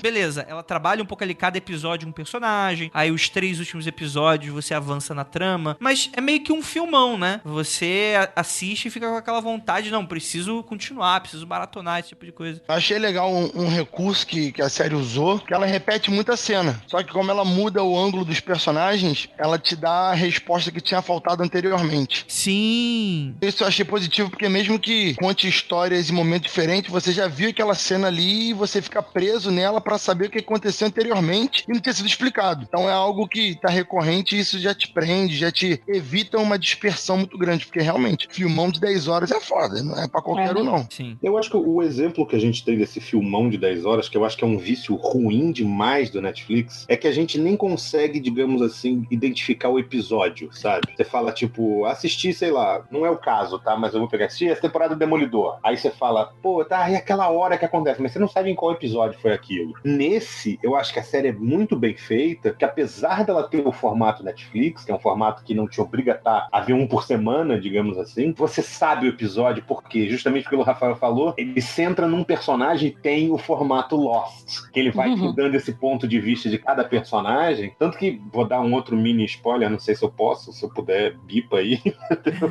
Beleza, ela trabalha um pouco ali, cada episódio um personagem. Aí os 3 últimos episódios você avança na trama. Mas é meio que um filmão, né? Você assiste e fica com aquela vontade, não, preciso continuar, preciso maratonar, esse tipo de coisa. Eu achei legal um recurso que a série usou, que ela repete muita cena. Só que como ela muda o ângulo dos personagens, ela te dá a resposta que tinha faltado anteriormente. Sim! Isso eu achei positivo, porque mesmo que conte histórias em momentos diferentes, você já viu aquela cena ali e você fica preso nela pra saber o que aconteceu anteriormente e não ter sido explicado. Então é algo que tá recorrente e isso já te prende, já te evita uma dispersão muito grande, porque realmente, filmão de 10 horas é foda, não é pra qualquer um, não. Sim. Eu acho que o exemplo que a gente tem desse filmão de 10 horas, que eu acho que é um vício ruim demais do Netflix, é que a gente nem consegue, digamos assim, identificar o episódio, sabe? Você fala, tipo, assistir, sei lá, não é o caso, tá? Mas eu vou pegar, assistir essa temporada do Demolidor. Aí você fala, pô, tá, e aquela hora que acontece, mas você não sabe em qual episódio foi aquilo. Nesse, eu acho que a série é muito bem feita, que apesar dela ter o formato Netflix, que é um formato que não te obriga a ver um por semana, digamos assim, você sabe o episódio, porque justamente pelo Rafael falou, ele centra num personagem e tem o formato Lost, que ele vai dando esse ponto de vista de cada personagem. Tanto que, vou dar um outro mini spoiler, não sei se eu posso, se eu puder, bipa aí.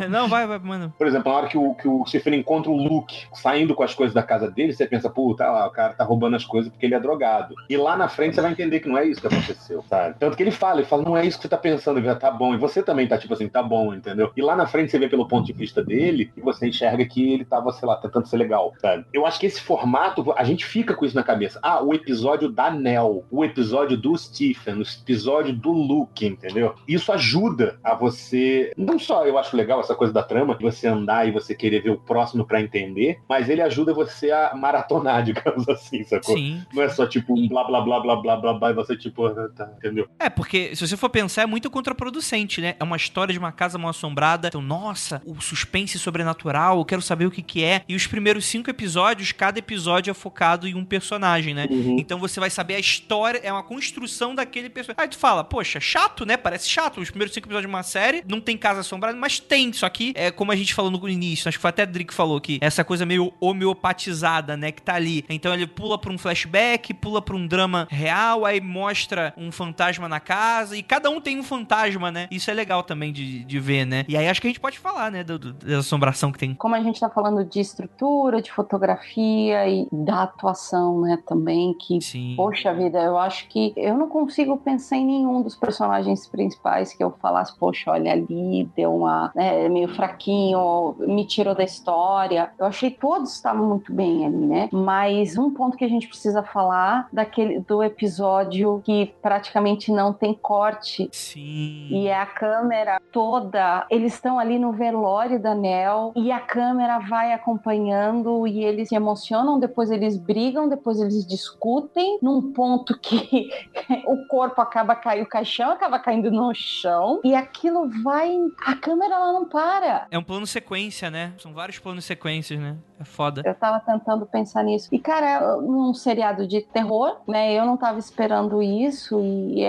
Não, vai, mano. Por exemplo, na hora que o Stephen encontra o Luke saindo com as coisas da casa dele, você pensa, pô, tá lá, o cara tá roubando as coisas porque ele é drogado. E lá na frente você vai entender que não é isso que aconteceu, sabe? Tanto que ele fala, não é isso que você tá pensando, ele já tá bom. E você também tá tipo assim, tá bom, entendeu? E lá na frente você vê pelo ponto de vista dele e você enxerga que ele tava, sei lá, tentando ser legal, sabe? Eu acho que esse formato, a gente fica com isso na cabeça. O episódio da Nell, o episódio do Stephen, o episódio do Luke, entendeu? Isso ajuda a você, não só eu acho legal essa coisa da trama, de você andar e você querer ver o próximo pra entender, mas ele ajuda você a maratonar, digamos assim, sacou? Sim. Não é só tipo um blá blá blá blá blá blá blá e você tipo, tá, entendeu? É, porque se você for pensar é muito contraproducente, né? É uma história de uma casa mal assombrada, então, nossa, o suspense sobrenatural, eu quero saber o que é. E os primeiros 5 episódios, cada episódio é focado em um personagem. personagem, né? Então você vai saber a história, é uma construção daquele personagem. Aí tu fala, poxa, chato, né? Parece chato. Os primeiros 5 episódios de uma série não tem Casa Assombrada, mas tem. Só que, como a gente falou no início, acho que foi até Drick que falou que essa coisa meio homeopatizada, né? Que tá ali. Então ele pula pra um flashback, pula pra um drama real, aí mostra um fantasma na casa, e cada um tem um fantasma, né? Isso é legal também de ver, né? E aí acho que a gente pode falar, né? Da assombração que tem. Como a gente tá falando de estrutura, de fotografia e da atuação, né? Também, que, Sim. Poxa vida, eu acho que eu não consigo pensar em nenhum dos personagens principais que eu falasse, poxa, olha ali, deu uma, né, meio fraquinho, me tirou da história. Eu achei que todos estavam muito bem ali, né? Mas um ponto que a gente precisa falar do episódio que praticamente não tem corte. Sim. E é a câmera toda, eles estão ali no velório da Nell e a câmera vai acompanhando e eles se emocionam, depois eles brigam, depois eles discutem num ponto que o corpo acaba caindo, o caixão acaba caindo no chão e aquilo vai, a câmera ela não para. É um plano sequência, né? São vários planos sequências, né? É foda. Eu tava tentando pensar nisso. E, cara, num seriado de terror, né? Eu não tava esperando isso e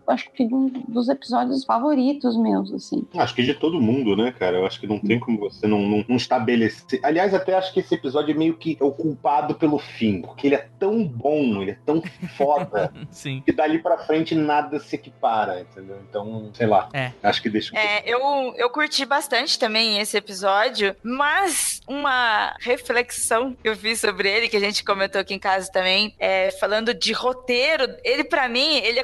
acho que um dos episódios favoritos meus, assim. Acho que de todo mundo, né, cara? Eu acho que não tem como você não estabelecer. Aliás, até acho que esse episódio é meio que o culpado pelo fim, porque ele é tão bom, ele é tão foda, Sim. que dali pra frente nada se equipara, entendeu? Então, sei lá. Acho que deixa... Eu curti bastante também esse episódio, mas uma reflexão que eu fiz sobre ele, que a gente comentou aqui em casa também, falando de roteiro, ele pra mim, ele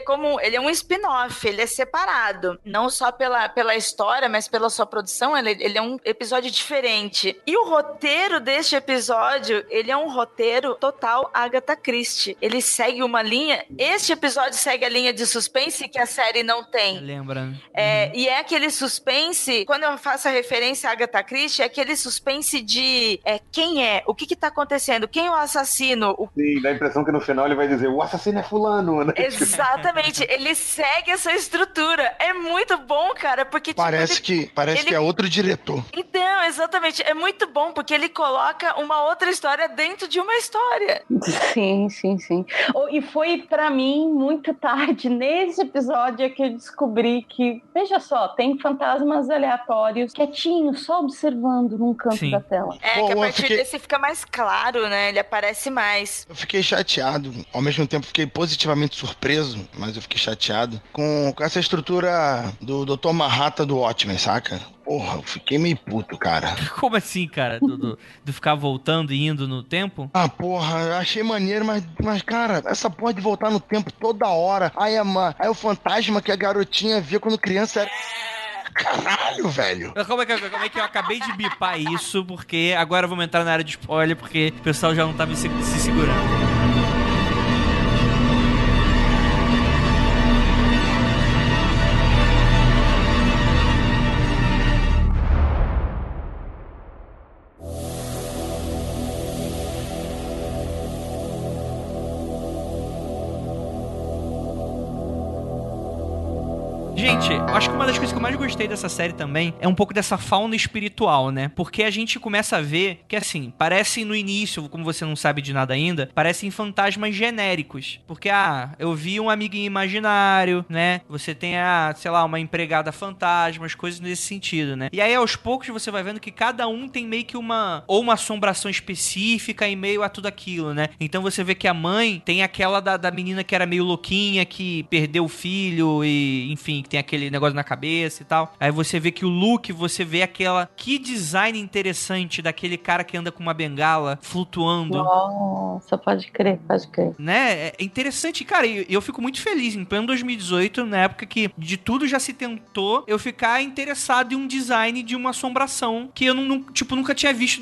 é um spin-off, ele é separado, não só pela história, mas pela sua produção, ele é um episódio diferente. E o roteiro deste episódio, ele é um roteiro total Agatha Christie. Ele segue uma linha, este episódio segue a linha de suspense que a série não tem. Lembra, né? E é aquele suspense, quando eu faço a referência a Agatha Christie, é aquele suspense de quem é, o que tá acontecendo, quem é o assassino. Sim, dá a impressão que no final ele vai dizer, o assassino é fulano, né? Exatamente, ele segue essa estrutura. É muito bom, cara, porque... Parece que é outro diretor. Então, exatamente, é muito bom, porque ele coloca uma outra história dentro de uma história. Sim. E foi, pra mim, muito tarde, nesse episódio, que eu descobri que, veja só, tem fantasmas aleatórios, quietinhos, só observando num canto da tela. Que a partir desse fica mais claro, né? Ele aparece mais. Eu fiquei chateado, ao mesmo tempo fiquei positivamente surpreso, mas eu fiquei chateado com essa estrutura do Dr. Manhattan do Watchmen, saca? Porra, eu fiquei meio puto, cara. Como assim, cara? Do ficar voltando e indo no tempo? Ah, porra, eu achei maneiro, mas, cara, essa porra de voltar no tempo toda hora. Aí o fantasma que a garotinha via quando criança era... Caralho, velho. Como é que eu acabei de bipar isso? Porque agora vamos entrar na área de spoiler, porque o pessoal já não tá se segurando. Gente, acho que uma das coisas que eu mais gostei dessa série também é um pouco dessa fauna espiritual, né? Porque a gente começa a ver que, assim, parece no início, como você não sabe de nada ainda, parecem fantasmas genéricos. Porque, eu vi um amiguinho imaginário, né? Você tem, sei lá, uma empregada fantasma, as coisas nesse sentido, né? E aí, aos poucos, você vai vendo que cada um tem meio que uma assombração específica em meio a tudo aquilo, né? Então você vê que a mãe tem aquela da menina que era meio louquinha, que perdeu o filho e, enfim, que tem aquele negócio na cabeça e tal. Aí você vê que o Luke, você vê que design interessante daquele cara que anda com uma bengala flutuando. Nossa, pode crer. Né? É interessante, cara, e eu fico muito feliz em pleno 2018, na época que de tudo já se tentou, eu ficar interessado em um design de uma assombração que eu nunca tinha visto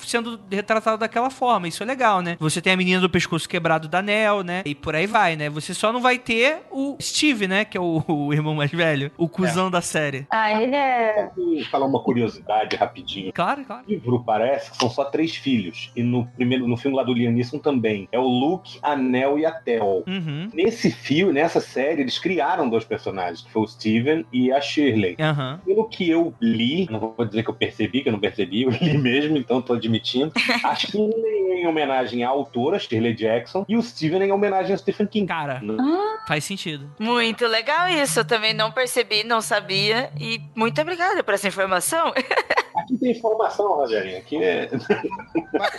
sendo retratado daquela forma. Isso é legal, né? Você tem a menina do pescoço quebrado da Nell, né? E por aí vai, né? Você só não vai ter o Steve, né? Que é o irmão mais velho, o cuzão da série. Ele é... Vou falar uma curiosidade rapidinho. Claro. O livro parece que são só 3 filhos. E no filme lá do Liam Neeson também. É o Luke, a Nell e a Tel. Uhum. Nessa série, eles criaram 2 personagens, que foi o Steven e a Shirley. Uhum. Pelo que eu li, não vou dizer que eu percebi, que eu não percebi, eu li mesmo, então tô admitindo. Acho que em homenagem à autora, Shirley Jackson, e o Steven em homenagem a Stephen King. Cara, faz sentido. Muito legal isso. Eu também não percebi, não sabia. E muito obrigada por essa informação. Aqui tem informação, Rogerinho. Aqui é...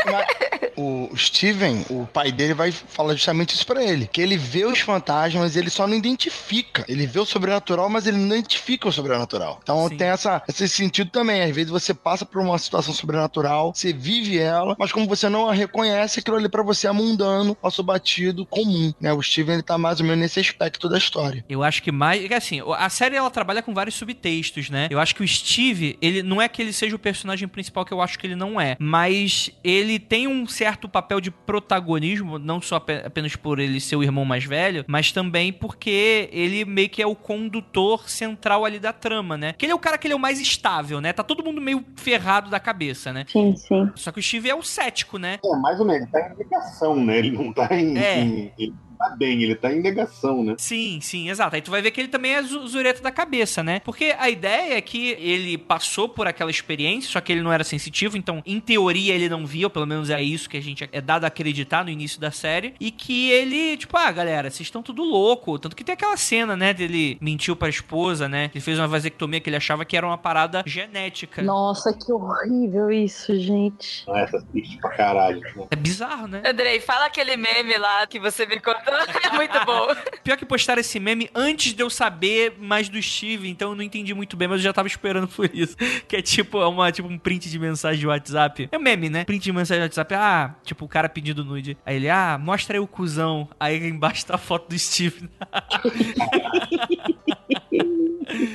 Mas o Steven, o pai dele, vai falar justamente isso pra ele. Que ele vê os fantasmas, ele só não identifica. Ele vê o sobrenatural, mas ele não identifica o sobrenatural. Então tem esse sentido também. Às vezes você passa por uma situação sobrenatural, você vive ela, mas como você não a reconhece, aquilo ali pra você é mundano, passo batido, comum, né? O Steven, ele tá mais ou menos nesse aspecto da história. Eu acho que mais... Assim, a série, ela trabalha com vários subtextos, né? Eu acho que o Steve, ele não é que ele seja o personagem principal, que eu acho que ele não é, mas ele tem um certo papel de protagonismo, não só apenas por ele ser o irmão mais velho, mas também porque ele meio que é o condutor central ali da trama, né? Que ele é o cara que ele é o mais estável, né? Tá todo mundo meio ferrado da cabeça, né? Sim, sim. Só que o Steve é o cético, né? Mais ou menos, tá em negação, né? Ele não tá ele tá bem, ele tá em negação, né? Sim, exato. Aí tu vai ver que ele também é zureta da cabeça, né? Porque a ideia é que ele passou por aquela experiência, só que ele não era sensitivo, então, em teoria, ele não via, ou pelo menos é isso que a gente é dado a acreditar no início da série, e que ele, tipo, galera, vocês estão tudo louco. Tanto que tem aquela cena, né, dele mentiu pra esposa, né? Ele fez uma vasectomia que ele achava que era uma parada genética. Nossa, que horrível isso, gente. Essa triste pra caralho. Né? É bizarro, né? Andrei, fala aquele meme lá que você me contou. É muito bom. Pior que postaram esse meme antes de eu saber mais do Steve, então eu não entendi muito bem, mas eu já tava esperando por isso. Que é tipo um print de mensagem de WhatsApp. É um meme, né? Print de mensagem de WhatsApp. Tipo, o cara pedindo nude. Aí ele, mostra aí o cuzão. Aí embaixo tá a foto do Steve.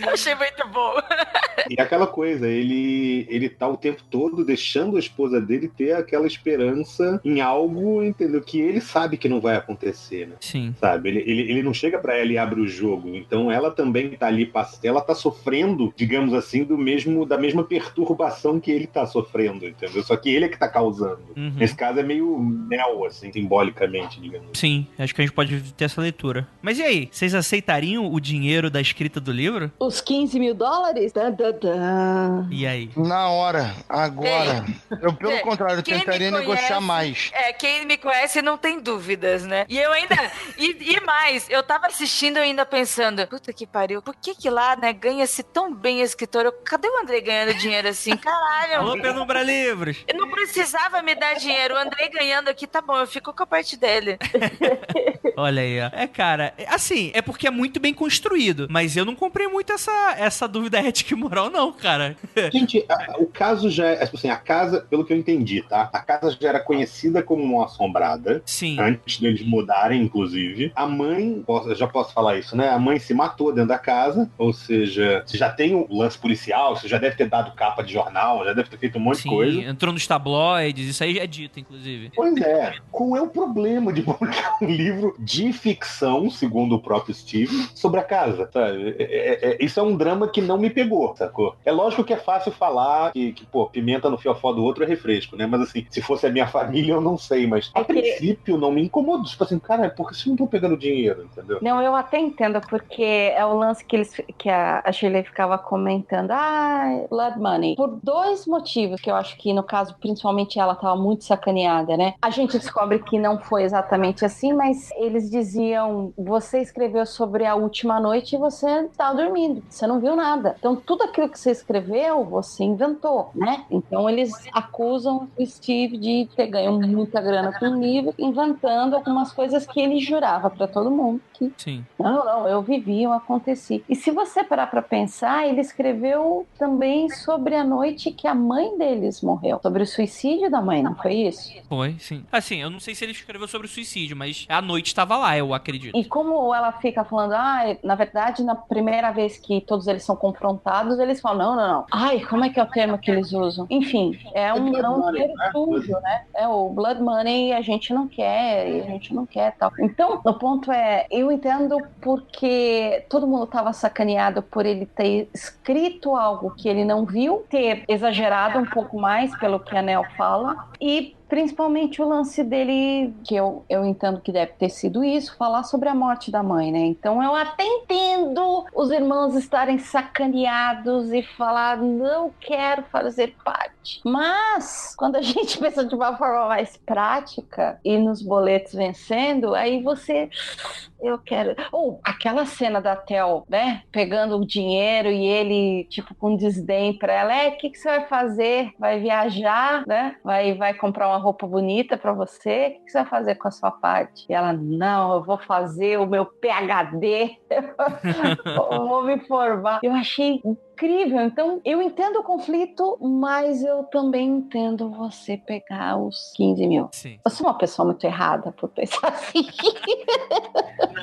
Eu achei muito bom. E aquela coisa, ele tá o tempo todo deixando a esposa dele ter aquela esperança em algo, entendeu? Que ele sabe que não vai acontecer, né? Sim. Sabe? Ele não chega pra ela e abre o jogo. Então ela também tá ali, ela tá sofrendo, digamos assim, da mesma perturbação que ele tá sofrendo, entendeu? Só que ele é que tá causando. Uhum. Nesse caso é meio Neo, assim, simbolicamente, digamos. Sim, acho que a gente pode ter essa leitura. Mas e aí? Vocês aceitariam o dinheiro da escrita do livro? Os $15 mil? E aí? Na hora, agora. Eu, pelo contrário, eu tentaria negociar mais. Quem me conhece não tem dúvidas, né? E eu ainda... e mais, eu tava assistindo e ainda pensando, puta que pariu, por que lá, né, ganha-se tão bem a escritora? Cadê o Andrei ganhando dinheiro assim? Caralho. Alô, Penumbra Livros. Eu não precisava me dar dinheiro. O Andrei ganhando aqui, tá bom, eu fico com a parte dele. Olha aí, ó. Casa, assim, é porque é muito bem construído, mas eu não comprei muito essa dúvida ética e moral, não, cara. Gente, o caso já é, assim, a casa, pelo que eu entendi, tá? A casa já era conhecida como uma assombrada. Sim. Antes deles mudarem, inclusive. A mãe, eu já posso falar isso, né? A mãe se matou dentro da casa, ou seja, você já tem um lance policial, você já deve ter dado capa de jornal, já deve ter feito um monte de coisa. Entrou nos tabloides, isso aí é dito, inclusive. Pois é. Qual é o problema de publicar um livro de ficção, segundo o próprio Steve, sobre a casa, sabe? Isso é um drama que não me pegou, sacou? É lógico que é fácil falar que pô, pimenta no fiofó do outro é refresco, né? Mas assim, se fosse a minha família, eu não sei, mas a princípio não me incomodou. Tipo assim, cara, por que vocês não estão pegando dinheiro, entendeu? Não, eu até entendo, porque é o lance que a Shirley ficava comentando, blood money. Por dois motivos que eu acho que, no caso, principalmente ela tava muito sacaneada, né? A gente descobre que não foi exatamente assim, mas eles diziam, você escreveu sobre a última noite e você estava dormindo, você não viu nada. Então, tudo aquilo que você escreveu, você inventou, né? Então, eles acusam o Steve de ter ganho muita grana com o livro, inventando algumas coisas que ele jurava pra todo mundo que... Sim. Não, eu vivi, eu aconteci. E se você parar pra pensar, ele escreveu também sobre a noite que a mãe deles morreu. Sobre o suicídio da mãe, não foi isso? Foi, sim. Assim, eu não sei se ele escreveu sobre o suicídio, mas a noite estava lá, eu acredito. E como ela fica falando, na verdade, na primeira vez que todos eles são confrontados, eles falam, não. Ai, como é que é o termo que eles usam? Enfim, é um dinheiro sujo, né? É o blood money, a gente não quer, tal. Então, o ponto é, eu entendo porque todo mundo estava sacaneado por ele ter escrito algo que ele não viu, ter exagerado um pouco mais pelo que a Nell fala, e principalmente o lance dele, que eu entendo que deve ter sido isso, falar sobre a morte da mãe, né? Então eu até entendo os irmãos estarem sacaneados e falar, não quero fazer parte. Mas, quando a gente pensa de uma forma mais prática e nos boletos vencendo, aí você... Eu quero... Ou aquela cena da Tel, né? Pegando o dinheiro e ele, tipo, com desdém pra ela. O que você vai fazer? Vai viajar, né? Vai comprar uma roupa bonita pra você? O que você vai fazer com a sua parte? E ela, não, eu vou fazer o meu PhD. Eu vou me formar. Eu achei incrível. Então, eu entendo o conflito, mas eu também entendo você pegar os 15 mil. Sim. Eu sou uma pessoa muito errada por pensar assim.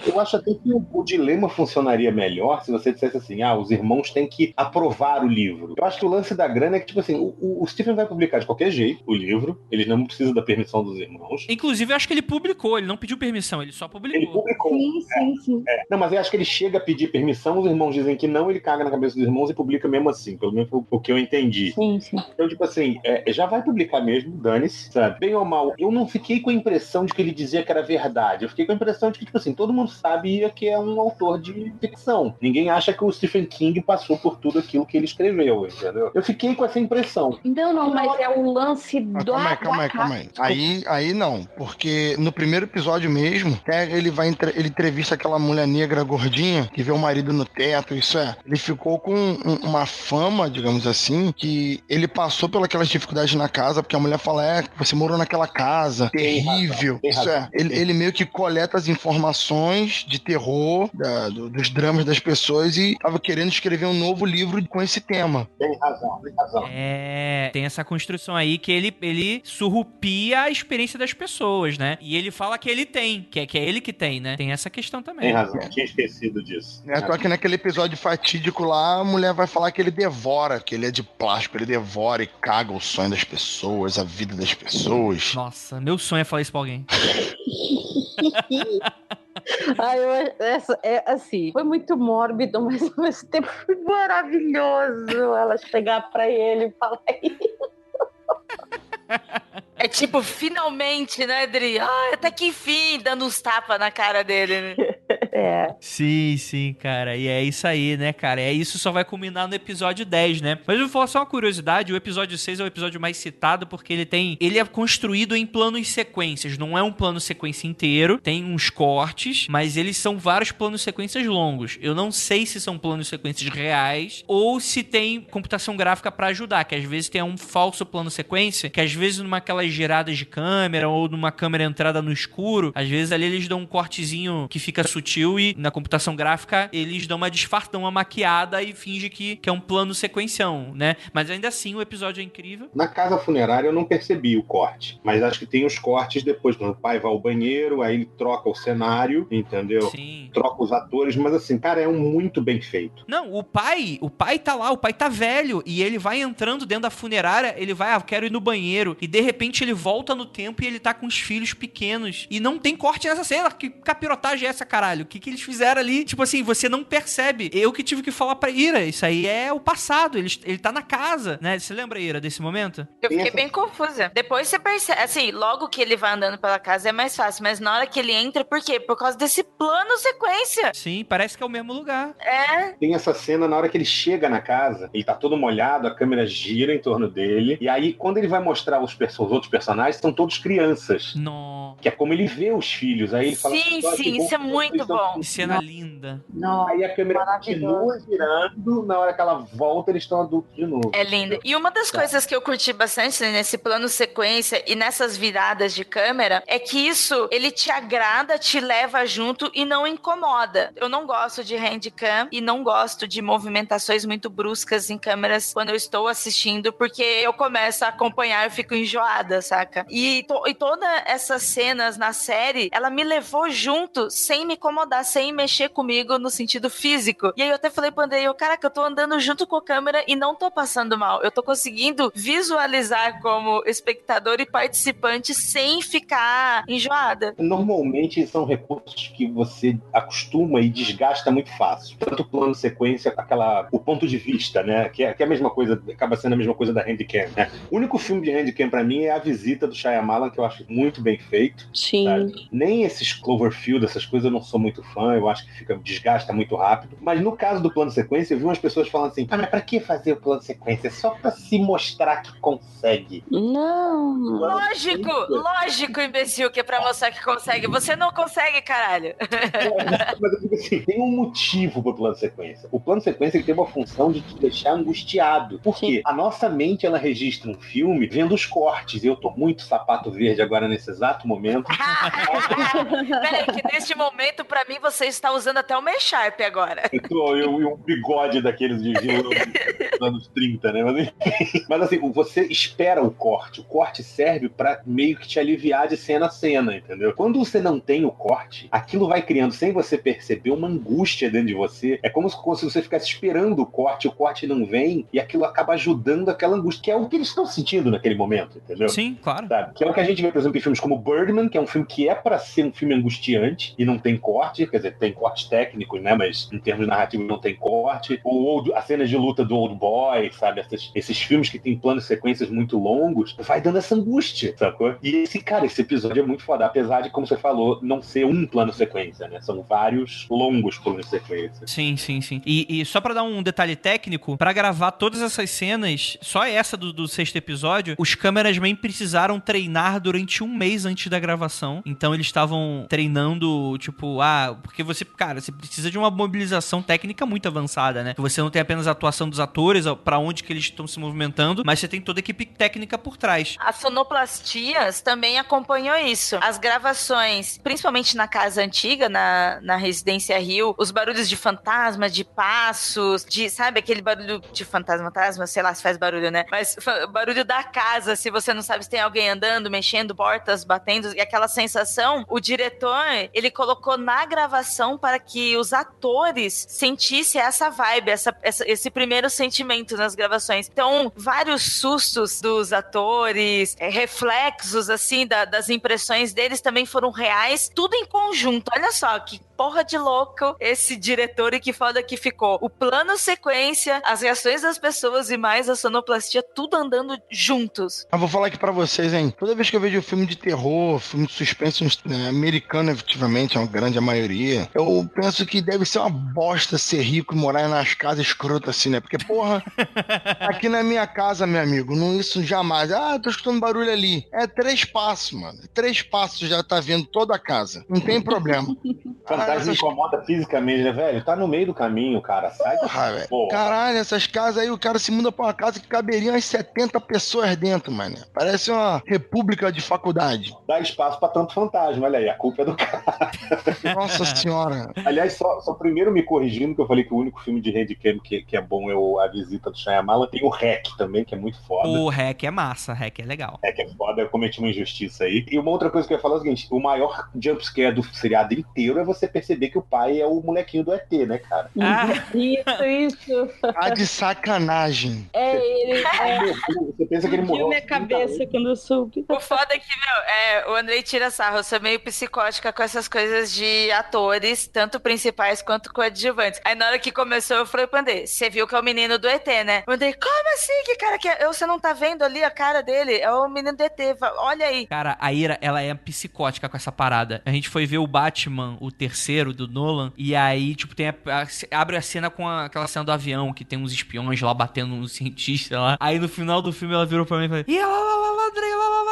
Eu acho até que o dilema funcionaria melhor se você dissesse assim, os irmãos têm que aprovar o livro. Eu acho que o lance da grana é que, tipo assim, o Stephen vai publicar de qualquer jeito o livro, ele não precisa da permissão dos irmãos. Inclusive, eu acho que ele publicou, ele não pediu permissão, ele só publicou. Ele publicou. Sim. Não, mas eu acho que ele chega a pedir permissão, os irmãos dizem que não, ele caga na cabeça dos irmãos e publica mesmo assim, pelo menos o que eu entendi. Sim. Então, tipo assim, já vai publicar mesmo, dane-se, sabe? Bem ou mal, eu não fiquei com a impressão de que ele dizia que era verdade, eu fiquei com a impressão de que, tipo assim, todo mundo sabia que é um autor de ficção. Ninguém acha que o Stephen King passou por tudo aquilo que ele escreveu, entendeu? Eu fiquei com essa impressão. Não, mas é o lance do... Calma aí. Aí não, porque no primeiro episódio mesmo, ele entrevista aquela mulher negra gordinha que vê o marido no teto, ele ficou com uma fama, digamos assim, que ele passou pelas dificuldades na casa, porque a mulher fala, você morou naquela casa, terrível. Tem razão. Ele meio que coleta as informações de terror, dos dramas das pessoas e tava querendo escrever um novo livro com esse tema. Tem razão. Tem essa construção aí que ele surrupia a experiência das pessoas, né? E ele fala que ele tem, que é ele que tem, né? Tem essa questão também. Tem razão, tinha esquecido disso. Só que naquele episódio fatídico lá, a mulher vai falar que ele devora, que ele é de plástico, ele devora e caga o sonho das pessoas, a vida das pessoas. Nossa, meu sonho é falar isso pra alguém. Assim, foi muito mórbido, mas ao mesmo tempo foi maravilhoso ela chegar pra ele e falar isso. É tipo, finalmente, né, Adri? Até que enfim, dando uns tapas na cara dele, né? Sim, cara. E é isso aí, né, cara? Isso só vai culminar no episódio 10, né? Mas eu vou falar só uma curiosidade, o episódio 6 é o episódio mais citado porque ele é construído em planos sequências, não é um plano sequência inteiro, tem uns cortes, mas eles são vários planos sequências longos. Eu não sei se são planos sequências reais ou se tem computação gráfica pra ajudar, que às vezes tem um falso plano sequência, que às vezes numa aquelas giradas de câmera ou numa câmera entrada no escuro, às vezes ali eles dão um cortezinho que fica sutil e na computação gráfica eles dão uma disfarçada, dão uma maquiada e finge que é um plano sequencião, né? Mas ainda assim o episódio é incrível. Na casa funerária eu não percebi o corte, mas acho que tem os cortes depois, quando o pai vai ao banheiro, aí ele troca o cenário, entendeu? Sim. Troca os atores, mas assim, cara, é muito bem feito. Não, o pai tá lá, o pai tá velho e ele vai entrando dentro da funerária, ele vai, quero ir no banheiro, e de repente ele volta no tempo e ele tá com os filhos pequenos e não tem corte nessa cena. Que capirotagem é essa, caralho? O que eles fizeram ali? Tipo assim, você não percebe. Eu que tive que falar pra Ira, isso aí é o passado, ele tá na casa, né? Você lembra, Ira, desse momento? Eu fiquei bem confusa. Depois você percebe, assim, logo que ele vai andando pela casa é mais fácil, mas na hora que ele entra, por quê? Por causa desse plano sequência. Sim, parece que é o mesmo lugar. Tem essa cena na hora que ele chega na casa, ele tá todo molhado, a câmera gira em torno dele, e aí quando ele vai mostrar os outros personagens, são todos crianças. Não. Que é como ele vê os filhos. Aí ele fala, sim, isso é muito bom. Cena linda. Não, aí a câmera continua girando, na hora que ela volta, eles estão adultos de novo. É lindo. E uma das coisas que eu curti bastante nesse plano sequência e nessas viradas de câmera é que isso, ele te agrada, te leva junto e não incomoda. Eu não gosto de handcam e não gosto de movimentações muito bruscas em câmeras quando eu estou assistindo, porque eu começo a acompanhar e fico enjoada, saca? E todas essas cenas na série, ela me levou junto sem me incomodar. incomodar sem mexer comigo no sentido físico. E aí eu até falei pro Andrei, caraca, eu tô andando junto com a câmera e não tô passando mal. Eu tô conseguindo visualizar como espectador e participante sem ficar enjoada. Normalmente são recursos que você acostuma e desgasta muito fácil. Tanto o plano sequência, o ponto de vista, né? Que é a mesma coisa, acaba sendo a mesma coisa da Handicam, né? O único filme de Handicam pra mim é A Visita do Shyamalan, que eu acho muito bem feito. Sim. Sabe? Nem esses Cloverfield, essas coisas eu não sou muito fã, eu acho que desgasta muito rápido. Mas no caso do plano sequência, eu vi umas pessoas falando assim, mas pra que fazer o plano sequência? Só pra se mostrar que consegue. Não. Lógico, imbecil, que é pra mostrar que consegue. Você não consegue, caralho. Mas eu digo assim, tem um motivo pro plano sequência. O plano sequência ele tem uma função de te deixar angustiado. Porque a nossa mente, ela registra um filme vendo os cortes. E eu tô muito sapato verde agora nesse exato momento. Peraí, que neste momento, pra mim, você está usando até o Sharp agora. Eu e um bigode daqueles de vilão dos anos 30, né? Mas assim, você espera o corte. O corte serve pra meio que te aliviar de cena a cena, entendeu? Quando você não tem o corte, aquilo vai criando, sem você perceber, uma angústia dentro de você. É como se você ficasse esperando o corte não vem, e aquilo acaba ajudando aquela angústia, que é o que eles estão sentindo naquele momento, entendeu? Sim, claro. Sabe? Que é o que a gente vê, por exemplo, em filmes como Birdman, que é um filme que é pra ser um filme angustiante, e não tem corte, quer dizer, tem cortes técnicos, né? Mas em termos narrativos não tem corte. Ou as cenas de luta do Old Boy, sabe? Esses filmes que tem planos e sequências muito longos, vai dando essa angústia, sacou? E esse episódio é muito foda, apesar de, como você falou, não ser um plano sequência, né? São vários longos planos sequência. Sim. E só pra dar um detalhe técnico, pra gravar todas essas cenas, só essa do sexto episódio, os cameramen precisaram treinar durante 1 mês antes da gravação. Então eles estavam treinando, tipo, porque você precisa de uma mobilização técnica muito avançada, né? Você não tem apenas a atuação dos atores, pra onde que eles estão se movimentando, mas você tem toda a equipe técnica por trás. As sonoplastias também acompanham isso. As gravações, principalmente na casa antiga, na Residência Rio, os barulhos de fantasma, de passos, sabe, aquele barulho de fantasma, sei lá se faz barulho, né? Mas barulho da casa, se você não sabe se tem alguém andando, mexendo, portas, batendo, e aquela sensação, o diretor, ele colocou na gravação para que os atores sentissem essa vibe, esse primeiro sentimento nas gravações. Então, vários sustos dos atores, reflexos, assim, das impressões deles também foram reais, tudo em conjunto. Olha só, que porra de louco esse diretor, e que foda que ficou. O plano sequência, as reações das pessoas e mais a sonoplastia, tudo andando juntos. Eu vou falar aqui pra vocês, hein. Toda vez que eu vejo filme de terror, filme de suspense, americano, efetivamente, é uma grande maioria, eu penso que deve ser uma bosta ser rico e morar nas casas escrotas assim, né? Porque, porra, aqui na minha casa, meu amigo, isso jamais. Tô escutando barulho ali. É 3 passos, mano. 3 passos já tá vendo toda a casa. Não tem problema. Fantasma incomoda fisicamente, né, velho? Tá no meio do caminho, cara. Sai velho. Caralho, essas casas aí, o cara se muda pra uma casa que caberiam umas 70 pessoas dentro, mano. Parece uma república de faculdade. Dá espaço pra tanto fantasma, olha aí, a culpa é do cara. Nossa senhora. Aliás, só primeiro me corrigindo, que eu falei que o único filme de Handicam que é bom é A Visita do Shyamalan. Tem o Hack também, que é muito foda. O Hack é massa, Hack é legal. Hack é foda, eu cometi uma injustiça aí. E uma outra coisa que eu ia falar é o seguinte, o maior jumpscare do seriado inteiro é você perceber que o pai é o molequinho do ET, né, cara? Isso. Tá de sacanagem. Ele. Você pensa que ele morreu. Minha cabeça quando eu soube. O foda é que, o Andrei tira sarro. Eu sou meio psicótica com essas coisas de atores, tanto principais quanto coadjuvantes. Aí na hora que começou, eu falei pro Andrei, você viu que é o menino do ET, né? O Andrei, como assim? Que cara que é? Você não tá vendo ali a cara dele? É o menino do ET, olha aí. Cara, a Ira, ela é psicótica com essa parada. A gente foi ver o Batman, o terceiro, do Nolan, e aí, tipo, abre a cena com aquela cena do avião, que tem uns espiões lá batendo nos cientistas lá. Aí no final do filme ela virou pra mim e falou, Andrei,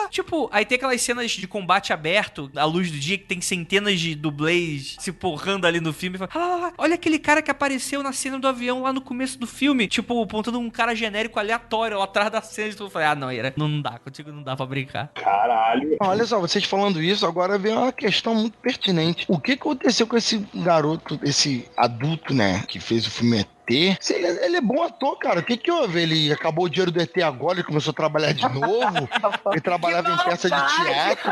tipo, aí tem aquelas cenas de combate aberto, à luz do dia, que tem centenas de dublês se porrando ali no filme, e fala, olha aquele cara que apareceu na cena do avião lá no começo do filme, tipo, apontando um cara genérico aleatório lá atrás da cena, e tu falei, não, Ira, não dá, contigo não dá pra brincar. Caralho. Olha só, vocês falando isso, agora vem uma questão muito pertinente. O que aconteceu com esse garoto, esse adulto, né, que fez o filme ET? Ele é bom ator, cara. O que houve? Ele acabou o dinheiro do ET agora, ele começou a trabalhar de novo? Ele trabalhava em peça de teatro?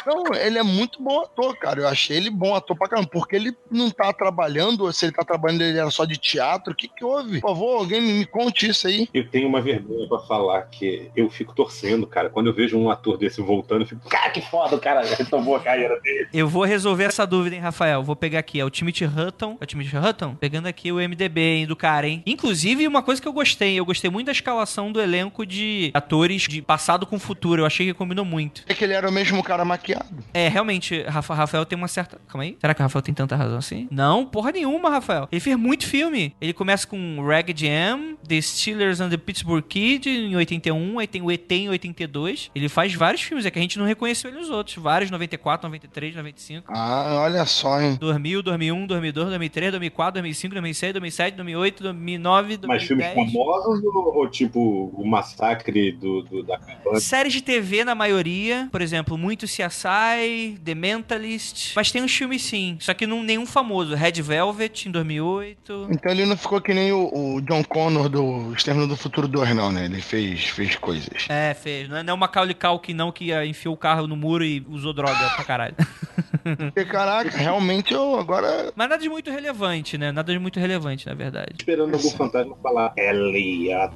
Não, ele é muito bom ator, cara. Eu achei ele bom ator pra caramba. Porque ele não tá trabalhando, ou se ele tá trabalhando, ele era só de teatro. O que que houve? Por favor, alguém me conte isso aí. Eu tenho uma vergonha pra falar que eu fico torcendo, cara. Quando eu vejo um ator desse voltando, eu fico, cara, que foda, o cara retomou a carreira dele. Eu vou resolver essa dúvida, hein, Rafael? Vou pegar aqui, é o Timothy Hutton. É o Timothy Hutton? Pegando aqui o MDB, hein, do cara, hein? Inclusive, uma coisa que eu gostei muito da escalação do elenco de atores de passado com futuro. Eu achei que combinou muito. É que ele era o mesmo cara maquiado. É, realmente, Rafael tem uma certa... Calma aí. Será que o Rafael tem tanta razão assim? Não, porra nenhuma, Rafael. Ele fez muito filme. Ele começa com Ragged Ann, The Steelers and the Pittsburgh Kid, em 81. Aí tem o ET em 82. Ele faz vários filmes. É que a gente não reconheceu ele nos outros. Vários, 94, 93, 95. Ah, olha só, hein. 2000, 2001, 2002, 2003, 2004, 2005, 2006, 2007, 2008, 2009, 2010. Mas filmes famosos ou tipo o Massacre da Cabana? Séries de TV na maioria. Por exemplo, muito CSI, The Mentalist. Mas tem uns filmes sim. Só que nenhum famoso. Red Velvet, em 2008. Então ele não ficou que nem o John Connor do Exterminador do Futuro 2, não, né? Ele fez coisas. É, fez. Não é o Macaulay Culkin não que enfiou o carro no muro e usou droga pra caralho. Porque, caraca, realmente eu agora... Mas nada de muito relevante, né? Nada de muito relevante, na verdade. Esperando algum fantasma falar Elliot.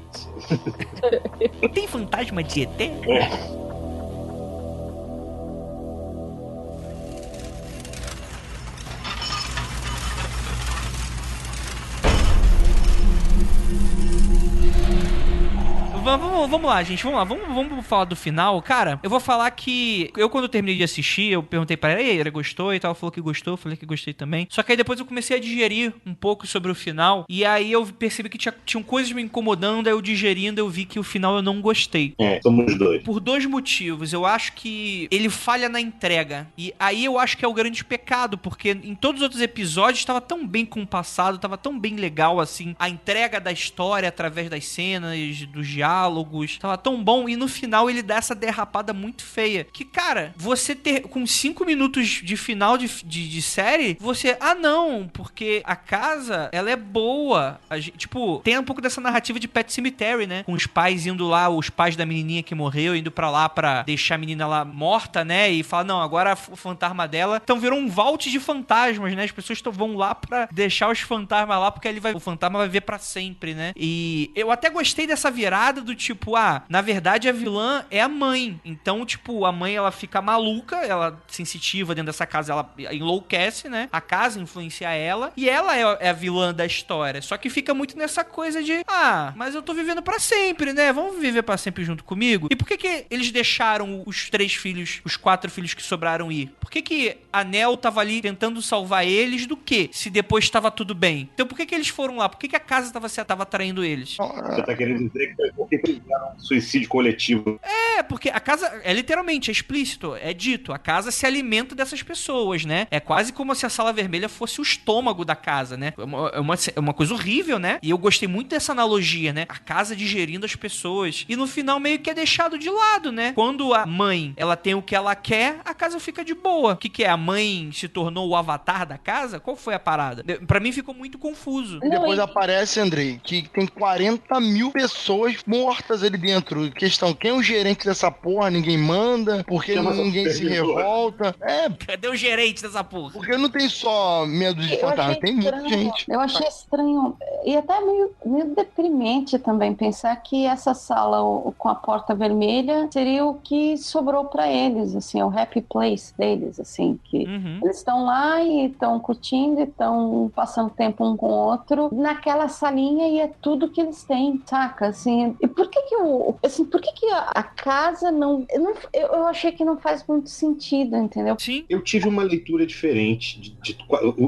Tem fantasma de ET? Vamos lá, gente. Vamos falar do final. Cara, eu vou falar que... Eu, quando eu terminei de assistir, eu perguntei pra ela, ele gostou e tal. Falou que gostou, falei que gostei também. Só que aí depois eu comecei a digerir um pouco sobre o final. E aí eu percebi que tinham coisas me incomodando. Aí eu digerindo, eu vi que o final eu não gostei. Somos dois. Por dois motivos. Eu acho que ele falha na entrega. E aí eu acho que é o grande pecado. Porque em todos os outros episódios estava tão bem compassado, estava tão bem legal, assim. A entrega da história através das cenas, dos diálogos. Tava tão bom. E no final ele dá essa derrapada muito feia. Que, cara, você ter... Com 5 minutos de final de série, você... Ah, não. Porque a casa, ela é boa. Tipo, tem um pouco dessa narrativa de Pet Sematary, né? Com os pais indo lá, os pais da menininha que morreu, indo pra lá pra deixar a menina lá morta, né? E fala, não, agora o fantasma dela... Então virou um vault de fantasmas, né? As pessoas vão lá pra deixar os fantasmas lá, porque o fantasma vai ver pra sempre, né? E eu até gostei dessa virada do tipo, na verdade a vilã é a mãe. Então, tipo, a mãe, ela fica maluca, ela sensitiva dentro dessa casa, ela enlouquece, né? A casa influencia ela, e ela é a vilã da história. Só que fica muito nessa coisa de, mas eu tô vivendo pra sempre, né? Vamos viver pra sempre junto comigo? E por que eles deixaram os 3 filhos, os 4 filhos que sobraram ir? Por que a Nell tava ali tentando salvar eles do quê? Se depois tava tudo bem. Então por que eles foram lá? Por que a casa tava atraindo eles? Você tá querendo dizer que por que fizeram um suicídio coletivo? Porque a casa, literalmente, é explícito, é dito, a casa se alimenta dessas pessoas, né? É quase como se a Sala Vermelha fosse o estômago da casa, né? É uma coisa horrível, né? E eu gostei muito dessa analogia, né? A casa digerindo as pessoas. E no final meio que é deixado de lado, né? Quando a mãe, ela tem o que ela quer, a casa fica de boa. O que é? A mãe se tornou o avatar da casa? Qual foi a parada? Pra mim ficou muito confuso. Depois aparece, Andrei, que tem 40 mil pessoas mortas ali dentro. Questão, quem é o gerente dessa porra? Ninguém manda, porque ninguém se revolta. Cadê o gerente dessa porra? Porque não tem só medo de fantasma, tem muita gente. Eu achei estranho e até meio deprimente também pensar que essa sala com a porta vermelha seria o que sobrou pra eles, assim, o happy place deles, assim, que eles estão lá e estão curtindo, estão passando tempo um com o outro naquela salinha e é tudo que eles têm, saca? Assim, e por que a casa não... Eu achei que não faz muito sentido, entendeu? Sim. Eu tive uma leitura diferente.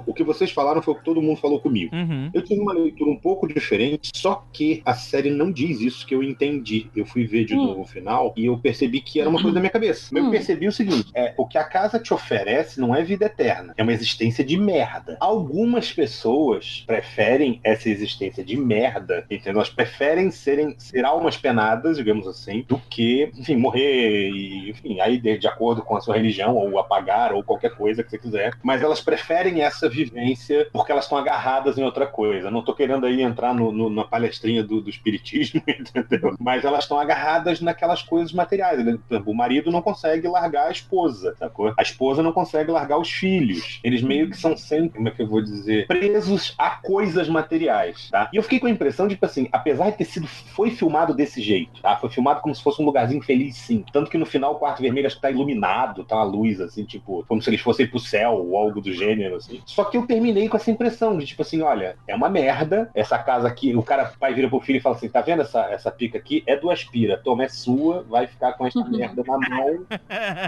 O que vocês falaram foi o que todo mundo falou comigo. Eu tive uma leitura um pouco diferente, só que a série não diz isso que eu entendi. Eu fui ver de novo o final e eu percebi que era uma coisa da minha cabeça. Eu percebi o seguinte, o que a casa te oferece não é vida eterna, é uma existência de merda. Algumas pessoas preferem essa existência de merda, entendeu? Elas preferem ser almas penadas, digamos assim, do que enfim, morrer, e, enfim, aí de acordo com a sua religião, ou apagar, ou qualquer coisa que você quiser. Mas elas preferem essa vivência porque elas estão agarradas em outra coisa. Não tô querendo aí entrar na palestrinha do espiritismo, entendeu? Mas elas estão agarradas naquelas coisas materiais. O marido não consegue largar a esposa, sacou? A esposa não consegue largar os filhos. Eles meio que são sempre, como é que eu vou dizer, presos a coisas materiais, tá? E eu fiquei com a impressão de, tipo assim, apesar de ter sido, foi filmado desse jeito, tá? Foi filmado como se fosse um lugarzinho feliz, sim. Tanto que no final o quarto vermelho acho que tá iluminado, tá uma luz, assim, tipo, como se eles fossem pro céu ou algo do gênero, assim. Só que eu terminei com essa impressão de, tipo assim, olha, é uma merda, essa casa aqui, o pai vira pro filho e fala assim, tá vendo essa pica aqui? É do Aspira, toma, é sua, vai ficar com essa merda na mão,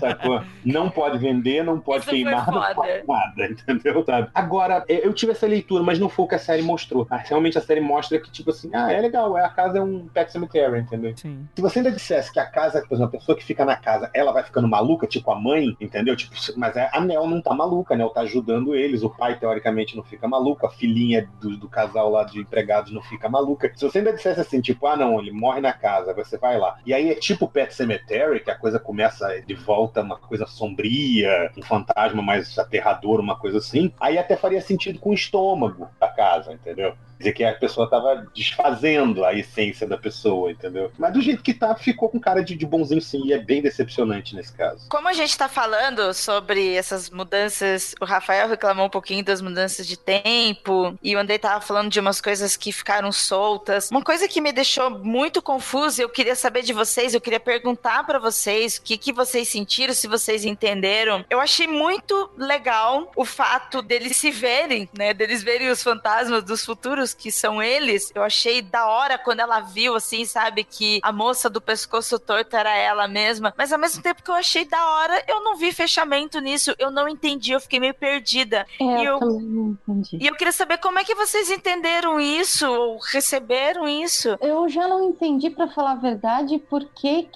sacou? Não pode vender, não pode Isso queimar, foi não pode nada, entendeu? Sabe? Agora, eu tive essa leitura, mas não foi o que a série mostrou. Tá? Realmente a série mostra que, tipo assim, é legal, a casa é um pet cemetery, entendeu? Sim. Se você ainda dissesse que a casa, por exemplo, a pessoa que fica na casa, ela vai ficando maluca, tipo a mãe, entendeu? Tipo, mas a Nel não tá maluca, a Nel tá ajudando eles, o pai, teoricamente, não fica maluco, a filhinha do casal lá de empregados não fica maluca. Se você ainda dissesse assim, tipo, não, ele morre na casa, você vai lá. E aí é tipo Pet Cemetery, que a coisa começa de volta, uma coisa sombria, um fantasma mais aterrador, uma coisa assim, aí até faria sentido com o estômago da casa, entendeu? Dizer que a pessoa tava desfazendo a essência da pessoa, entendeu? Mas do jeito que tá, ficou com cara de bonzinho sim, e é bem decepcionante nesse caso. Como a gente tá falando sobre essas mudanças, o Rafael reclamou um pouquinho das mudanças de tempo, e o Andrei tava falando de umas coisas que ficaram soltas. Uma coisa que me deixou muito confusa, eu queria saber de vocês, eu queria perguntar pra vocês o que vocês sentiram, se vocês entenderam. Eu achei muito legal o fato deles se verem, né? Deles verem os fantasmas dos futuros, que são eles. Eu achei da hora quando ela viu, assim, sabe, que a moça do pescoço torto era ela mesma, mas ao mesmo tempo que eu achei da hora, eu não vi fechamento nisso, eu não entendi, eu fiquei meio perdida. Eu também não entendi. E eu queria saber como é que vocês entenderam isso, ou receberam isso. Eu já não entendi, pra falar a verdade, por que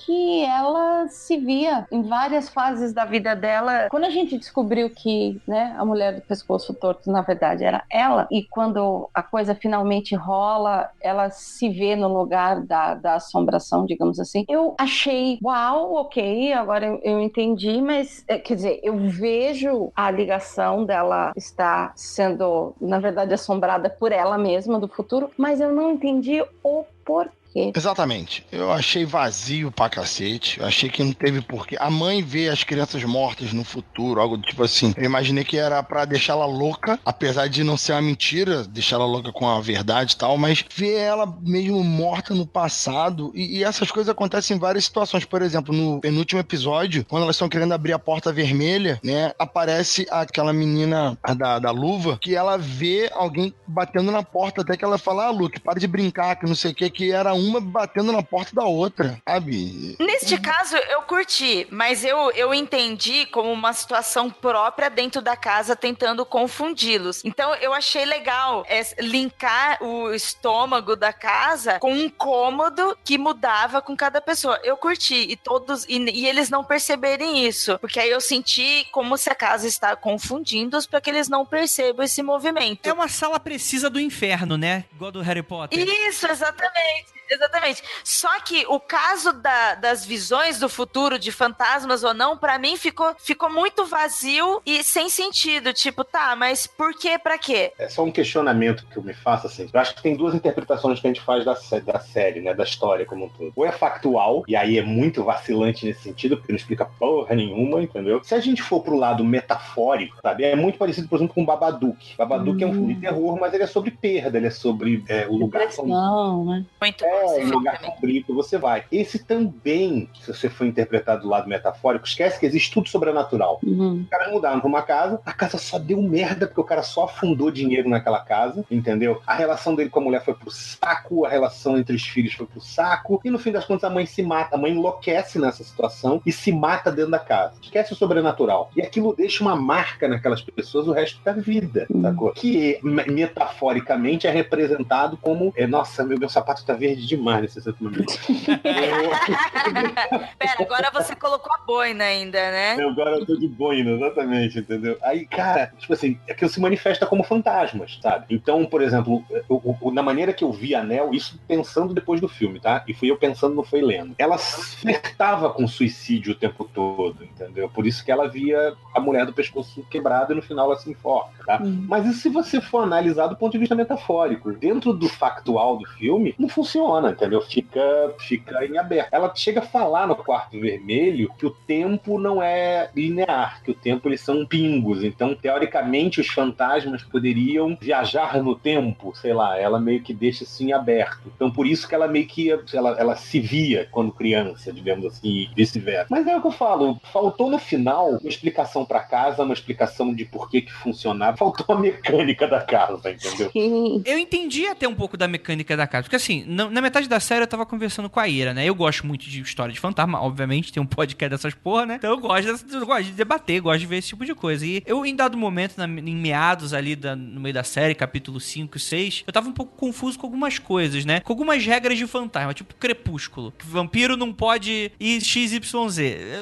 ela se via em várias fases da vida dela. Quando a gente descobriu que, né, a mulher do pescoço torto, na verdade, era ela, e quando a coisa finalmente rola, ela se vê no lugar da assombração, digamos assim. Eu achei, uau, ok, agora eu entendi, mas, quer dizer, eu vejo a ligação dela estar sendo, na verdade, assombrada por ela mesma do futuro, mas eu não entendi o porquê. Exatamente. Eu achei vazio pra cacete. Eu achei que não teve porquê. A mãe vê as crianças mortas no futuro, algo tipo assim. Eu imaginei que era pra deixá-la louca, apesar de não ser uma mentira, deixá-la louca com a verdade e tal, mas ver ela mesmo morta no passado. E essas coisas acontecem em várias situações. Por exemplo, no penúltimo episódio, quando elas estão querendo abrir a porta vermelha, né, aparece aquela menina da luva, que ela vê alguém batendo na porta, até que ela fala, Luke, para de brincar, que não sei o que era uma batendo na porta da outra, sabe? Neste caso, eu curti, mas eu entendi como uma situação própria dentro da casa tentando confundi-los. Então, eu achei legal linkar o estômago da casa com um cômodo que mudava com cada pessoa. Eu curti, e eles não perceberem isso, porque aí eu senti como se a casa está confundindo-os para que eles não percebam esse movimento. É uma sala precisa do inferno, né? Igual do Harry Potter. Isso, exatamente. Exatamente. Só que o caso das visões do futuro, de fantasmas ou não, pra mim ficou muito vazio e sem sentido. Tipo, tá, mas por quê? Pra quê? É só um questionamento que eu me faço, assim. Eu acho que tem duas interpretações que a gente faz da série, né? Da história como um todo. Ou é factual, e aí é muito vacilante nesse sentido, porque não explica porra nenhuma, entendeu? Se a gente for pro lado metafórico, sabe? É muito parecido, por exemplo, com Babadook. Babadook é um filme de terror, mas ele é sobre perda, ele é sobre o lugar... Depressão, né? Muito bom. Um lugar sombrio que você vai. Esse também, se você for interpretado do lado metafórico, esquece que existe tudo sobrenatural. Os caras mudaram pra uma casa, a casa só deu merda, porque o cara só afundou dinheiro naquela casa, entendeu? A relação dele com a mulher foi pro saco, a relação entre os filhos foi pro saco, e no fim das contas a mãe se mata, a mãe enlouquece nessa situação e se mata dentro da casa. Esquece o sobrenatural. E aquilo deixa uma marca naquelas pessoas o resto da vida, sacou? Que metaforicamente é representado como, nossa, meu sapato tá verde demais nesse exato momento. Pera, agora você colocou a boina ainda, né? Agora eu tô de boina, exatamente, entendeu? Aí, cara, tipo assim, aquilo se manifesta como fantasmas, sabe? Então, por exemplo, na maneira que eu vi a Nell, isso pensando depois do filme, tá? E fui eu pensando, não foi lendo. Ela flertava com suicídio o tempo todo, entendeu? Por isso que ela via a mulher do pescoço quebrado e no final ela se enforca, tá? Mas isso se você for analisar do ponto de vista metafórico. Dentro do factual do filme, não funciona, entendeu? Fica em aberto. Ela chega a falar no Quarto Vermelho que o tempo não é linear, que o tempo eles são pingos. Então, teoricamente, os fantasmas poderiam viajar no tempo, sei lá, ela meio que deixa isso em aberto. Então, por isso que ela meio que ela se via quando criança, digamos assim, e vice-versa. Mas é o que eu falo, faltou no final uma explicação pra casa, uma explicação de por que funcionava. Faltou a mecânica da casa, entendeu? Eu entendi até um pouco da mecânica da casa, porque assim, na metade da série eu tava conversando com a Ira, né? Eu gosto muito de história de fantasma, obviamente, tem um podcast dessas porra, né? Então eu gosto de debater, gosto de ver esse tipo de coisa. E eu, em dado momento, em meados ali no meio da série, capítulo 5 e 6, eu tava um pouco confuso com algumas coisas, né? Com algumas regras de fantasma, tipo Crepúsculo. Que vampiro não pode ir XYZ.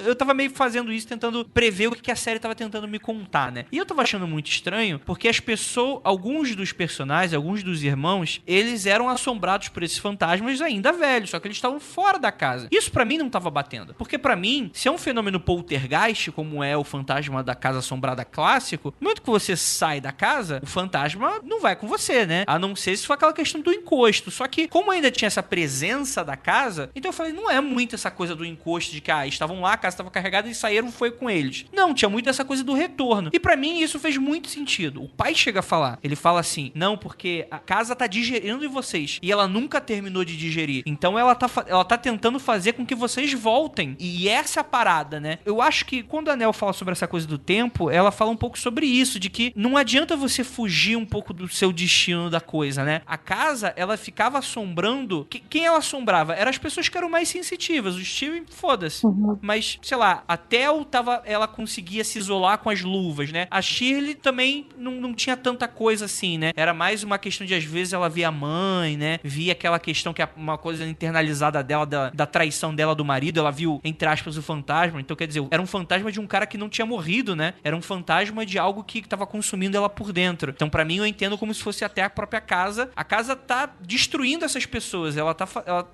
Eu tava meio fazendo isso, tentando prever o que a série tava tentando me contar, né? E eu tava achando muito estranho, porque as pessoas, alguns dos personagens, alguns dos irmãos, eles eram assombrados por esses fantasmas ainda velhos, só que eles estavam fora da casa. Isso pra mim não tava batendo. Porque pra mim, se é um fenômeno poltergeist, como é o fantasma da casa assombrada clássico, no momento que você sai da casa, o fantasma não vai com você, né? A não ser se for aquela questão do encosto. Só que, como ainda tinha essa presença da casa, então eu falei, não é muito essa coisa do encosto de que, estavam lá, a casa estava carregada e saíram, foi com eles. Não, tinha muito essa coisa do retorno. E pra mim isso fez muito sentido. O pai chega a falar, ele fala assim, não, porque a casa tá digerindo em vocês e ela nunca terminou de digerir. Então ela tá tentando fazer com que vocês voltem. E essa é a parada, né? Eu acho que quando a Nell fala sobre essa coisa do tempo, ela fala um pouco sobre isso, de que não adianta você fugir um pouco do seu destino da coisa, né? A casa, ela ficava assombrando... Quem ela assombrava? Eram as pessoas que eram mais sensitivas. O Steven, foda-se. Mas, sei lá, a Tel ela conseguia se isolar com as luvas, né? A Shirley também não tinha tanta coisa assim, né? Era mais uma questão de, às vezes, ela via a mãe, né? Via aquela questão que é uma coisa internalizada dela, da traição dela do marido. Ela viu, entre aspas, o fantasma. Então, quer dizer, era um fantasma de um cara que não tinha morrido, né? Era um fantasma de algo que tava consumindo ela por dentro. Então, pra mim, eu entendo como se fosse até a própria casa. A casa tá destruindo essas pessoas. Ela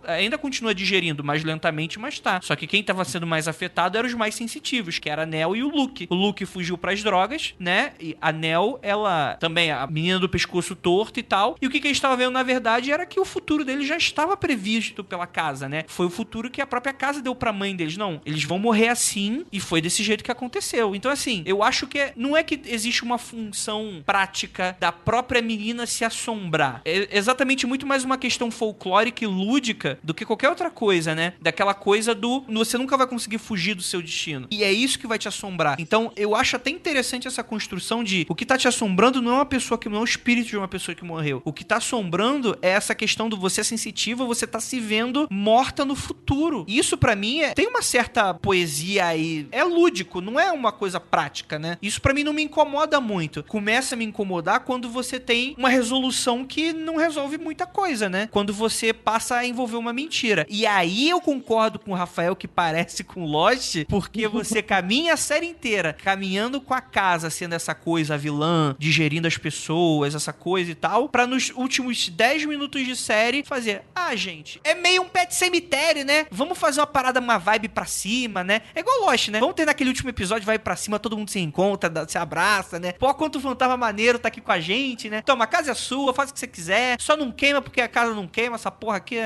ainda continua digerindo mais lentamente, mas tá. Só que quem tava sendo mais afetado eram os mais sensitivos, que era a Nell e o Luke. O Luke fugiu pras drogas, né? E a Nell, ela também, a menina do pescoço torto e tal. E o que eles estavam vendo, na verdade, era que o futuro deles já estava previsto pela casa, né? Foi o futuro que a própria casa deu pra mãe deles. Não, eles vão morrer assim e foi desse jeito que aconteceu. Então, assim, eu acho que não é que existe uma função prática da própria menina se assombrar. É exatamente muito mais uma questão folclórica e lúdica do que qualquer outra coisa, né? Daquela coisa do você nunca vai conseguir fugir do seu destino. E é isso que vai te assombrar. Então, eu acho até interessante essa construção de o que tá te assombrando não é uma pessoa que não é o espírito de uma pessoa que morreu. O que tá assombrando é essa questão do você é sensitivo, você tá se vendo morta no futuro. Isso pra mim tem uma certa poesia aí. É lúdico, não é uma coisa prática, né? Isso pra mim não me incomoda muito. Começa a me incomodar quando você tem uma resolução que não resolve muita coisa, né? Quando você passa a envolver uma mentira. E aí eu concordo com o Rafael que parece com Lost, porque você caminha a série inteira caminhando com a casa sendo essa coisa, a vilã, digerindo as pessoas, essa coisa e tal, pra nos últimos 10 minutos de série fazer, gente, é meio um pet cemitério, né? Vamos fazer uma parada, uma vibe pra cima, né? É igual Lost, né? Vamos ter naquele último episódio, vai pra cima, todo mundo se encontra, se abraça, né? Pô, quanto fantasma maneiro tá aqui com a gente, né? Toma, a casa é sua, faz o que você quiser, só não queima porque a casa não queima, essa porra aqui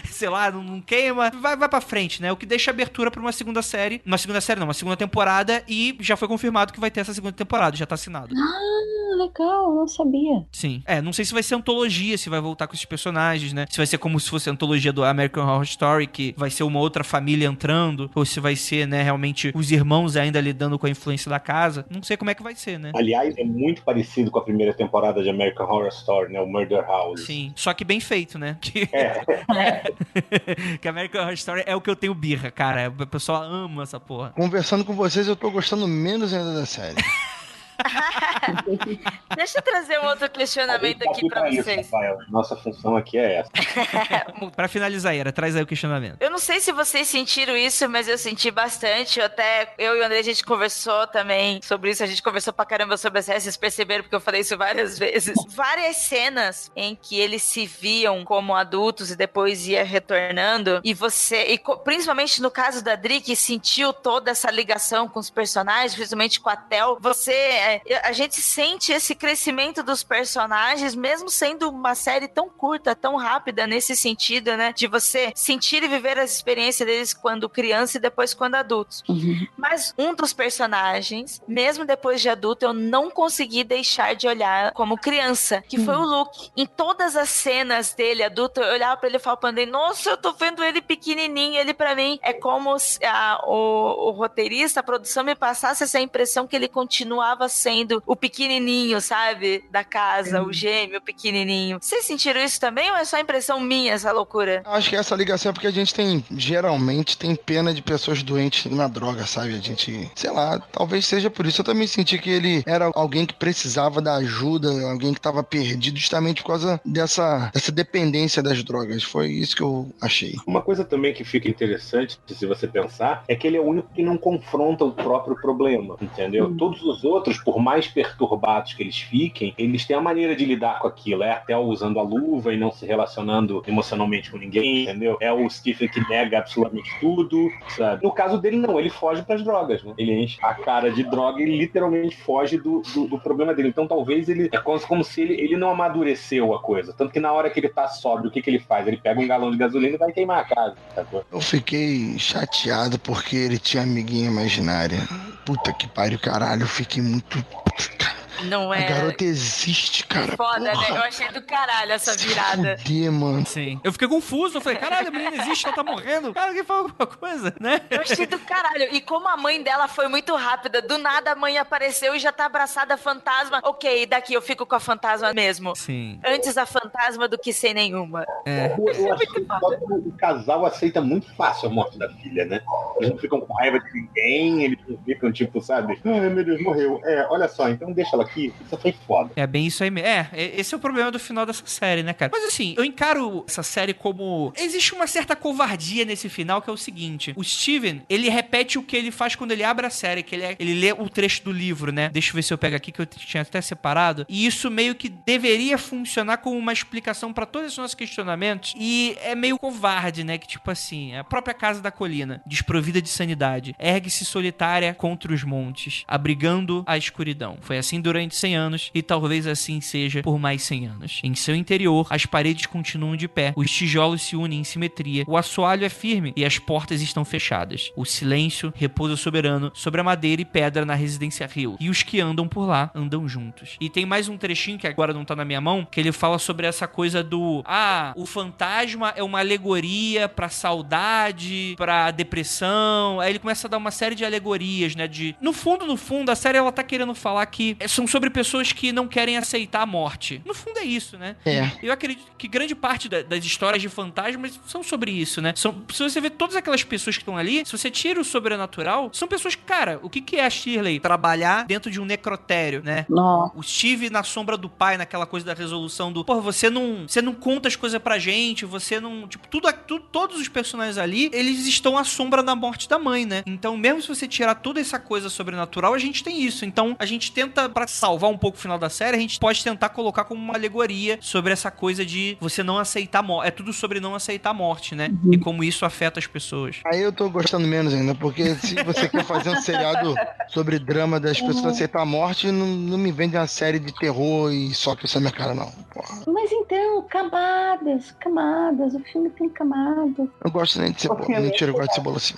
sei lá, não queima. Vai pra frente, né? O que deixa abertura pra uma segunda série. Uma segunda temporada, e já foi confirmado que vai ter essa segunda temporada, já tá assinado. Legal, não sabia. Sim. Não sei se vai ser antologia, se vai voltar com esses personagens, né? Se vai ser como se fosse a antologia do American Horror Story, que vai ser uma outra família entrando, ou se vai ser, né, realmente os irmãos ainda lidando com a influência da casa. Não sei como é que vai ser, né? Aliás, é muito parecido com a primeira temporada de American Horror Story, né? O Murder House. Sim, só que bem feito, né? Que American Horror Story é o que eu tenho birra, cara. O pessoal ama essa porra. Conversando com vocês, eu tô gostando menos ainda da série. Deixa eu trazer um outro questionamento aqui pra isso, vocês. Rafael. Nossa função aqui é essa. Pra finalizar, Ira, traz aí o questionamento. Eu não sei se vocês sentiram isso, mas eu senti bastante. Eu e o André, a gente conversou também sobre isso. A gente conversou pra caramba sobre a série. Vocês perceberam porque eu falei isso várias vezes. Várias cenas em que eles se viam como adultos e depois ia retornando. Principalmente no caso da Dri, que sentiu toda essa ligação com os personagens, principalmente com a Tel. A gente sente esse crescimento dos personagens, mesmo sendo uma série tão curta, tão rápida nesse sentido, né? De você sentir e viver as experiências deles quando criança e depois quando adultos. Mas um dos personagens, mesmo depois de adulto, eu não consegui deixar de olhar como criança, que foi o Luke. Em todas as cenas dele, adulto, eu olhava pra ele e falava pra Andrei, nossa, eu tô vendo ele pequenininho. Ele, pra mim, é como se o roteirista, a produção me passasse essa impressão que ele continuava sendo o pequenininho, sabe? Da casa, o gêmeo pequenininho. Vocês sentiram isso também ou é só impressão minha, essa loucura? Acho que essa ligação é porque a gente geralmente tem pena de pessoas doentes na droga, sabe? A gente, sei lá, talvez seja por isso. Eu também senti que ele era alguém que precisava da ajuda, alguém que tava perdido justamente por causa dessa dependência das drogas. Foi isso que eu achei. Uma coisa também que fica interessante, se você pensar, é que ele é o único que não confronta o próprio problema, entendeu? Todos os outros, por mais perturbados que eles fiquem, eles têm a maneira de lidar com aquilo. É até usando a luva e não se relacionando emocionalmente com ninguém, entendeu? É o Stephen que nega absolutamente tudo, sabe? No caso dele, não. Ele foge pras drogas, né? Ele enche a cara de droga e literalmente foge do problema dele. Então, talvez ele... É como se ele não amadureceu a coisa. Tanto que na hora que ele tá sóbrio, o que ele faz? Ele pega um galão de gasolina e vai queimar a casa, sabe? Eu fiquei chateado porque ele tinha amiguinha imaginária. Puta que pariu, caralho. Eu fiquei muito... Não é. A garota existe, cara. Foda, né? Eu achei do caralho essa virada. Fuder, mano. Sim. Eu fiquei confuso, eu falei, caralho, a menina existe, ela tá morrendo. Cara, alguém falou alguma coisa, né? Eu achei do caralho. E como a mãe dela foi muito rápida, do nada a mãe apareceu e já tá abraçada a fantasma. Ok, daqui eu fico com a fantasma mesmo. Sim. Antes a fantasma do que sem nenhuma. Eu acho que o casal aceita muito fácil a morte da filha, né? Eles não ficam com raiva de ninguém, eles não ficam tipo, sabe? Ai, meu Deus, morreu. Olha só, então deixa ela aqui. Isso foi foda. É bem isso aí mesmo. Esse é o problema do final dessa série, né, cara? Mas assim, eu encaro essa série como... Existe uma certa covardia nesse final, que é o seguinte. O Steven, ele repete o que ele faz quando ele abre a série, que ele lê o trecho do livro, né? Deixa eu ver se eu pego aqui, que eu tinha até separado. E isso meio que deveria funcionar como uma explicação pra todos os nossos questionamentos. E é meio covarde, né? Que tipo assim, a própria Casa da Colina, desprovida de sanidade, ergue-se solitária contra os montes, abrigando a escuridão. Foi assim durante 100 anos e talvez assim seja por mais 100 anos. Em seu interior, as paredes continuam de pé, os tijolos se unem em simetria, o assoalho é firme e as portas estão fechadas. O silêncio repousa soberano sobre a madeira e pedra na residência Hill, e os que andam por lá andam juntos. E tem mais um trechinho que agora não tá na minha mão, que ele fala sobre essa coisa do o fantasma é uma alegoria pra saudade, pra depressão. Aí ele começa a dar uma série de alegorias, né? No fundo, a série ela tá querendo falar que são sobre pessoas que não querem aceitar a morte. No fundo é isso, né? Eu acredito que grande parte das histórias de fantasmas são sobre isso, né? Se você vê todas aquelas pessoas que estão ali, se você tira o sobrenatural, são pessoas que, cara, o que é a Shirley? Trabalhar dentro de um necrotério, né? Nossa. O Steve na sombra do pai, naquela coisa da resolução do, porra, você não conta as coisas pra gente, você não, tipo, todos os personagens ali, eles estão à sombra da morte da mãe, né? Então, mesmo se você tirar toda essa coisa sobrenatural, a gente tem isso. Então, a gente tenta, pra salvar um pouco o final da série, a gente pode tentar colocar como uma alegoria sobre essa coisa de você não aceitar a morte. É tudo sobre não aceitar a morte, né? E como isso afeta as pessoas. Aí eu tô gostando menos ainda, porque se você quer fazer um seriado sobre drama das pessoas aceitar a morte, não me vende uma série de terror e só que isso é minha cara, não. Porra. Mas então, camadas. O filme tem camadas. Eu gosto nem de cebola. Mentira, eu gosto de cebola assim.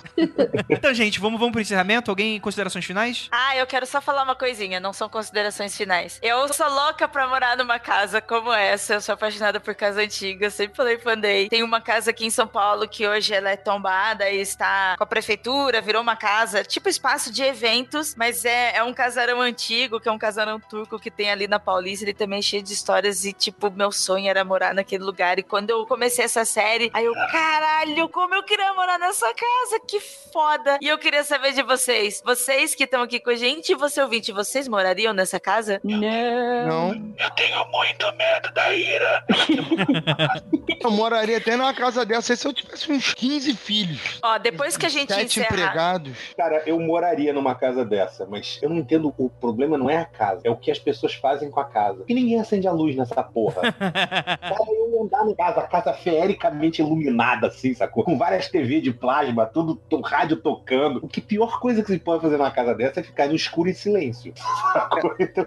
Então, gente, vamos pro encerramento? Alguém em considerações finais? Eu quero só falar uma coisinha, não são considerações finais. Eu sou louca pra morar numa casa como essa, eu sou apaixonada por casa antiga, sempre falei pro Andrei. Tem uma casa aqui em São Paulo que hoje ela é tombada e está com a prefeitura, virou uma casa, tipo espaço de eventos, mas é um casarão antigo, que é um casarão turco que tem ali na Paulista, ele também é cheio de histórias e, tipo, meu sonho era morar naquele lugar. E quando eu comecei essa série, aí eu, caralho, como eu queria morar nessa casa, que foda. E eu queria saber de vocês que estão aqui com a gente, e você ouvinte, vocês morariam nessa essa casa? Não. Eu tenho muito medo da Ira. Eu moraria até numa casa dessa se eu tivesse uns 15 filhos. Ó, depois que a gente 7 encerrar... empregados. Cara, eu moraria numa casa dessa, mas eu não entendo, o problema não é a casa, é o que as pessoas fazem com a casa. Porque ninguém acende a luz nessa porra. Cara, eu andar em casa, a casa feericamente iluminada, assim, sacou? Com várias TV de plasma, tudo, rádio tocando. O que pior coisa que se pode fazer numa casa dessa é ficar no escuro e silêncio. Sacou? Então,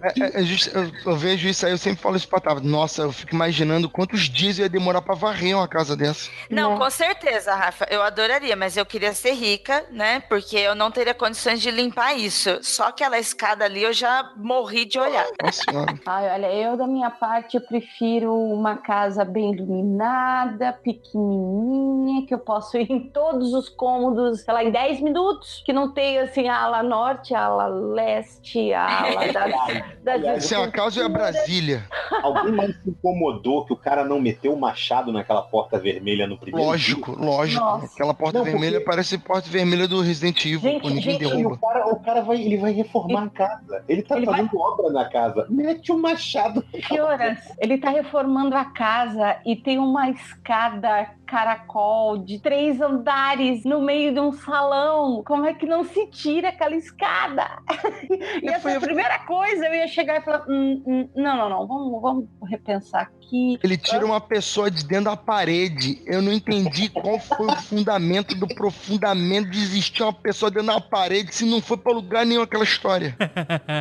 Eu vejo isso aí, eu sempre falo isso pra Tava. Nossa, eu fico imaginando quantos dias eu ia demorar pra varrer uma casa dessa. Não, Né? com certeza, Rafa, eu adoraria, mas eu queria ser rica, né? Porque eu não teria condições de limpar isso. Só aquela escada ali eu já morri de olhar. Nossa senhora. Ai, olha, eu da minha parte, eu prefiro uma casa bem iluminada, pequenininha, que eu posso ir em todos os cômodos, sei lá, em 10 minutos, que não tem, assim, a ala norte, a ala leste, a ala das Se acaso é Brasília. alguém mais se incomodou que o cara não meteu o machado naquela porta vermelha no primeiro Lógico. Nossa. Aquela porta Não, vermelha porque- parece porta vermelha do Resident Evil, Gente, pô, ninguém gente, dia? E derruba. o cara vai reformar a casa. Ele tá Ele fazendo obra na casa. Mete o machado. Fioras, ele tá reformando a casa e tem uma escada caracol de 3 andares no meio de um salão. Como é que não se tira aquela escada? E essa é a primeira coisa, eu ia chegar e falar, não, vamos repensar aqui. Ele tira uma pessoa de dentro da parede. Eu não entendi qual foi o fundamento do profundamento de existir uma pessoa dentro da parede se não foi pra lugar nenhum aquela história.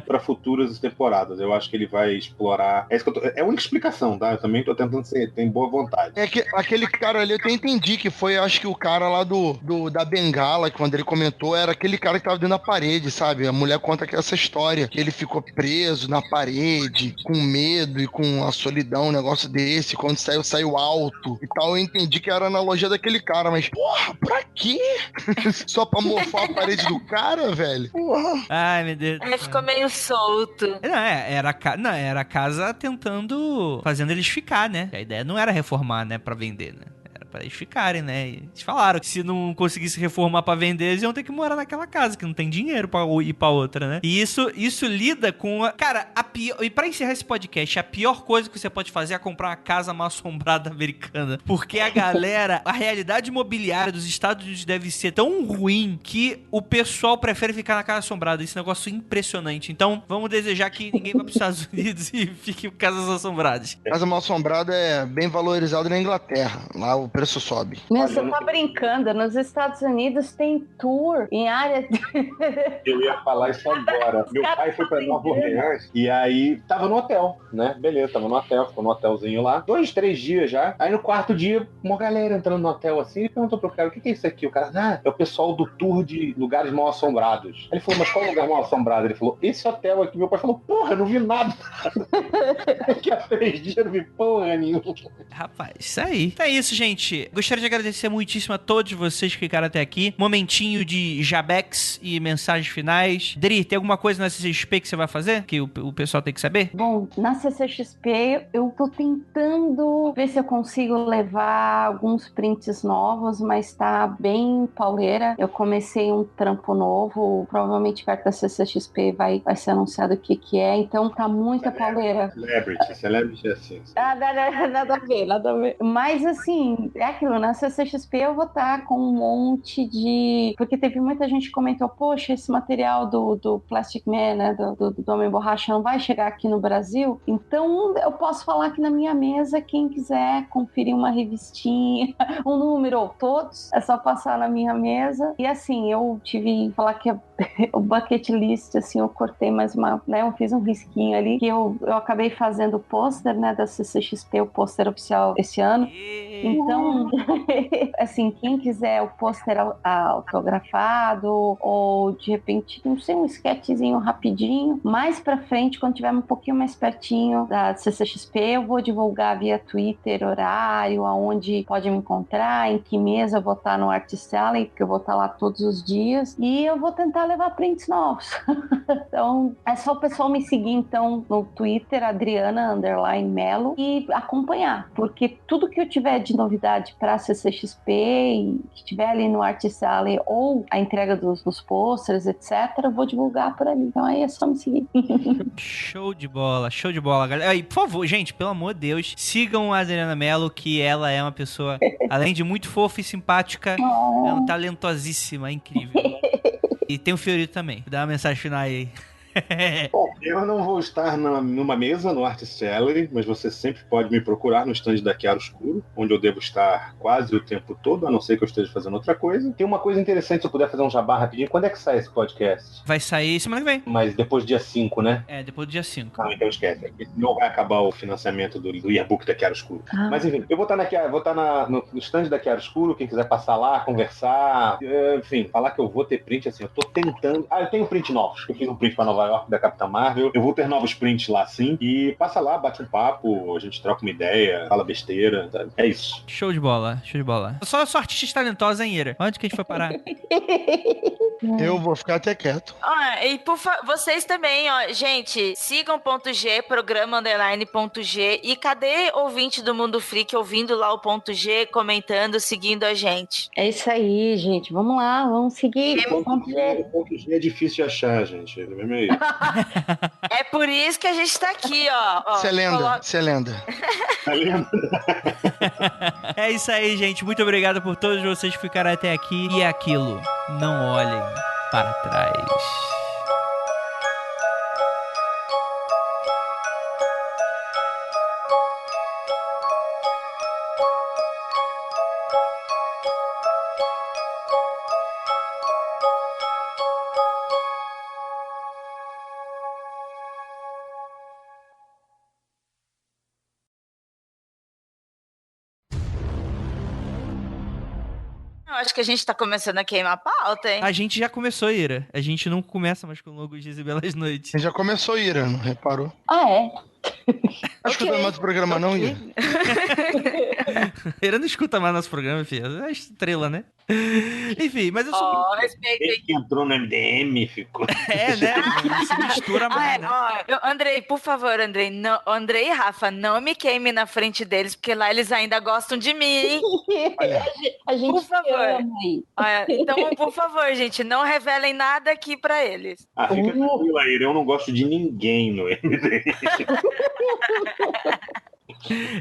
Pra futuras temporadas. Eu acho que ele vai explorar. É a única explicação, tá? Eu também tô tentando ser. Tem boa vontade. É que aquele cara ali, eu até entendi que foi, acho que o cara lá da Bengala, que quando ele comentou, era aquele cara que tava dentro da parede, sabe? A mulher conta que essa história, que ele ficou preso na parede, com medo e com a solidão, um negócio desse, quando saiu alto e tal. Eu entendi que era a analogia daquele cara, mas, porra, pra quê? Só pra mofar a parede do cara, velho? Porra. Ai, meu Deus. Ele ficou meio solto. Não, era a casa tentando... fazendo eles ficar, né? A ideia não era reformar, né? Pra vender, né? Era pra eles ficarem, né? E eles falaram que se não conseguisse reformar pra vender, eles iam ter que morar naquela casa, que não tem dinheiro pra ir pra outra, né? E isso lida com... Cara, e pra encerrar esse podcast, a pior coisa que você pode fazer é comprar uma casa mal assombrada americana. Porque a realidade imobiliária dos Estados Unidos deve ser tão ruim que o pessoal prefere ficar na casa assombrada. Esse negócio é impressionante. Então, vamos desejar que ninguém vá pros Estados Unidos e fique em casas assombradas. Casa mal assombrada é bem valorizada na Inglaterra. Lá o preço sobe. Meu, você tá brincando, nos Estados Unidos tem tour em área... Eu ia falar isso agora. Meu pai foi pra Nova Orleans e aí tava no hotel, né? Beleza, tava no hotel, ficou no hotelzinho lá. 2, 3 dias já. Aí no quarto dia, uma galera entrando no hotel assim e perguntou pro cara: o que é isso aqui? O cara, é o pessoal do tour de lugares mal assombrados. Aí ele falou: mas qual lugar mal assombrado? Ele falou: esse hotel aqui. Meu pai falou: porra, eu não vi nada. Daqui a 3 dias eu não vi porra nenhuma. Rapaz, isso aí. Então é isso, gente. Gostaria de agradecer muitíssimo a todos vocês que ficaram até aqui. Momentinho de Jabex e mensagens finais. Dri, tem alguma coisa na CCXP que você vai fazer? Que o pessoal tem que saber? Bom, na CCXP eu tô tentando ver se eu consigo levar alguns prints novos, mas tá bem pauleira. Eu comecei um trampo novo, provavelmente perto da CCXP vai ser anunciado o que é, então tá muita pauleira. Celebrity é assim. Nada a ver. Mas assim, é aquilo, na CCXP eu vou estar com um monte de... Porque teve muita gente que comentou, poxa, esse material do Plastic Man, né, do Homem Borracha não vai chegar aqui no Brasil, então eu posso falar aqui na minha mesa, quem quiser conferir uma revistinha, um número ou todos, é só passar na minha mesa. E assim, eu tive que falar que o bucket list, assim, eu cortei mais uma, né, eu fiz um risquinho ali, que eu acabei fazendo o pôster, né, da CCXP, o pôster oficial esse ano. Então, assim, quem quiser o pôster autografado ou de repente, não sei, um sketchzinho rapidinho, mais pra frente, quando tiver um pouquinho mais pertinho da CCXP, eu vou divulgar via Twitter, horário, aonde pode me encontrar, em que mesa eu vou estar no Artist Alley, porque eu vou estar lá todos os dias, e eu vou tentar levar prints novos. Então, é só o pessoal me seguir, então, no Twitter, Adriana_Melo, e acompanhar, porque tudo que eu tiver de novidade disponibilidade para CCXP e que estiver ali no Artist Alley ou a entrega dos pôsteres, etc., eu vou divulgar por ali. Então aí é só me seguir. Show de bola, galera. Aí, por favor, gente, pelo amor de Deus, sigam a Adriana Mello, que ela é uma pessoa, além de muito fofa e simpática, é uma talentosíssima, incrível. E tem o Fiorito também. Dá uma mensagem final aí. Bom, eu não vou estar numa mesa no Artist Alley, mas você sempre pode me procurar no stand da Chiaroscuro, onde eu devo estar quase o tempo todo, a não ser que eu esteja fazendo outra coisa. Tem uma coisa interessante, se eu puder fazer um jabá rapidinho. Quando é que sai esse podcast? Vai sair semana que vem. Mas depois do dia 5, né? É, depois do dia 5. Não, então esquece. Não vai acabar o financiamento do e-book da Chiaroscuro. Mas enfim, eu vou estar no stand da Chiaroscuro, quem quiser passar lá, conversar, enfim, falar que eu vou ter print, assim, eu tô tentando. Eu tenho print novos. Eu fiz um print pra Nova York da Capitã Marvel. Eu vou ter novos prints lá, sim. E passa lá, bate um papo, a gente troca uma ideia, fala besteira. Sabe? É isso. Show de bola. Só artista talentosa, hein, Ira? Onde que a gente foi parar? Eu vou ficar até quieto. E vocês também, ó, gente, sigam .g, programa _.g, e cadê ouvinte do Mundo Freak ouvindo lá o .g, comentando, seguindo a gente? É isso aí, gente. Vamos lá, vamos seguir. O ponto G é difícil de achar, gente. É mesmo aí. É por isso que a gente tá aqui, ó. Você é lenda, você é lenda. Tá vendo? É isso aí, gente. Muito obrigado por todos vocês que ficaram até aqui. E é aquilo, não olhem para trás. Eu acho que a gente tá começando a queimar a pauta, hein? A gente já começou, Ira. A gente não começa mais com longos dias e belas noites. Já começou, Ira, não reparou? Ah, é? Tá escutando mais o programa, não, Ira? Ira não escuta mais nosso programa, filho. É estrela, né? Enfim, mas eu sou... Respeitei. Ele que entrou no MDM ficou... É, né? Não se mistura mais, né? Andrei, por favor, Andrei. Não, Andrei e Rafa, não me queime na frente deles, porque lá eles ainda gostam de mim, hein? A gente Por favor. ama aí. Então, por favor, gente, não revelem nada aqui pra eles. Fica tranquila, Ira. Eu não gosto de ninguém no MDM.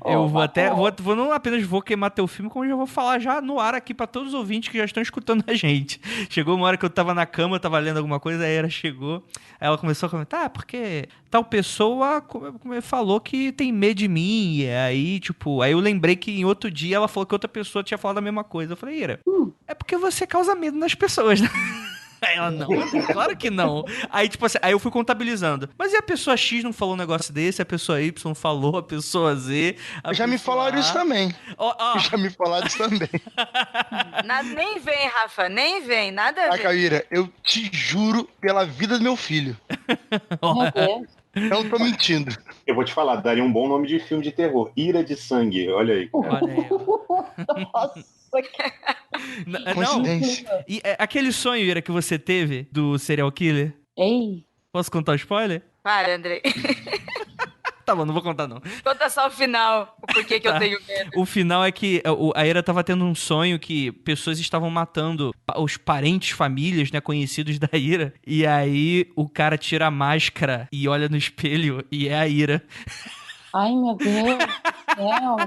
Eu vou não apenas vou queimar teu filme, como já vou falar já no ar aqui pra todos os ouvintes que já estão escutando a gente. Chegou uma hora que eu tava na cama, eu tava lendo alguma coisa, aí ela chegou, aí ela começou a comentar, porque tal pessoa falou que tem medo de mim, e aí, tipo, aí eu lembrei que em outro dia ela falou que outra pessoa tinha falado a mesma coisa. Eu falei, Ira, é porque você causa medo nas pessoas, né? Aí ela, não, claro que não. Aí, tipo assim, aí eu fui contabilizando. Mas e a pessoa X não falou um negócio desse, a pessoa Y falou, a pessoa Z. Já me falaram isso também. Já me falaram isso também. Nem vem, Rafa, nem vem, nada a ver. Ira, eu te juro pela vida do meu filho. Meu Deus. Não tô mentindo. Eu vou te falar, daria um bom nome de filme de terror. Ira de Sangue, olha aí. Olha aí, ó. Nossa, Não, e aquele sonho, Ira, que você teve do serial killer? ei. Posso contar o spoiler? Para, Andrei. Tá bom, não vou contar não. Conta só o final, o porquê que eu tenho medo. O final é que a Ira tava tendo um sonho que pessoas estavam matando os parentes, famílias, né, conhecidos da Ira. E aí o cara tira a máscara e olha no espelho e é a Ira. Ai, meu Deus do céu.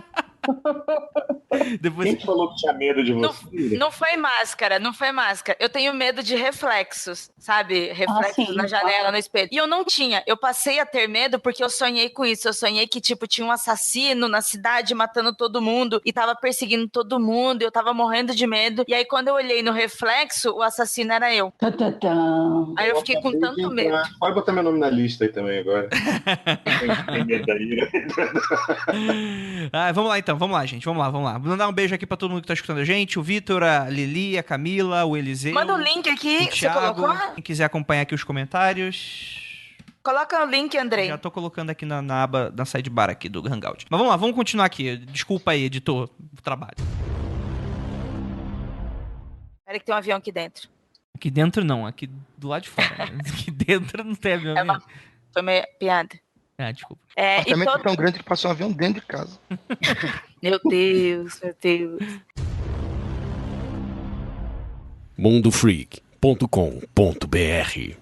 Depois... Quem falou que tinha medo de você? Não foi máscara. Eu tenho medo de reflexos, sabe? Reflexos na janela, no espelho. E eu não tinha. Eu passei a ter medo porque eu sonhei com isso. Eu sonhei que, tipo, tinha um assassino na cidade matando todo mundo e tava perseguindo todo mundo. E eu tava morrendo de medo. E aí, quando eu olhei no reflexo, o assassino era eu. Aí eu fiquei com tanto medo. Pode botar meu nome na lista aí também agora. Tem medo da Ira. Vamos lá então, vamos lá, gente, vamos lá. Vou mandar um beijo aqui pra todo mundo que tá escutando a gente, o Vitor, a Lili, a Camila, o Eliseu. Manda um link aqui, o Thiago, você colocou? Quem quiser acompanhar aqui os comentários. Coloca o link, Andrei. Já tô colocando aqui na aba, na sidebar aqui do Hangout. Mas vamos lá, vamos continuar aqui. Desculpa aí, editor, o trabalho. Peraí que tem um avião aqui dentro. Aqui dentro não, aqui do lado de fora. Aqui dentro não tem avião. Foi meio piada. Desculpa. O apartamento é tão grande que passou um avião dentro de casa. Meu Deus, meu Deus. mundofreak.com.br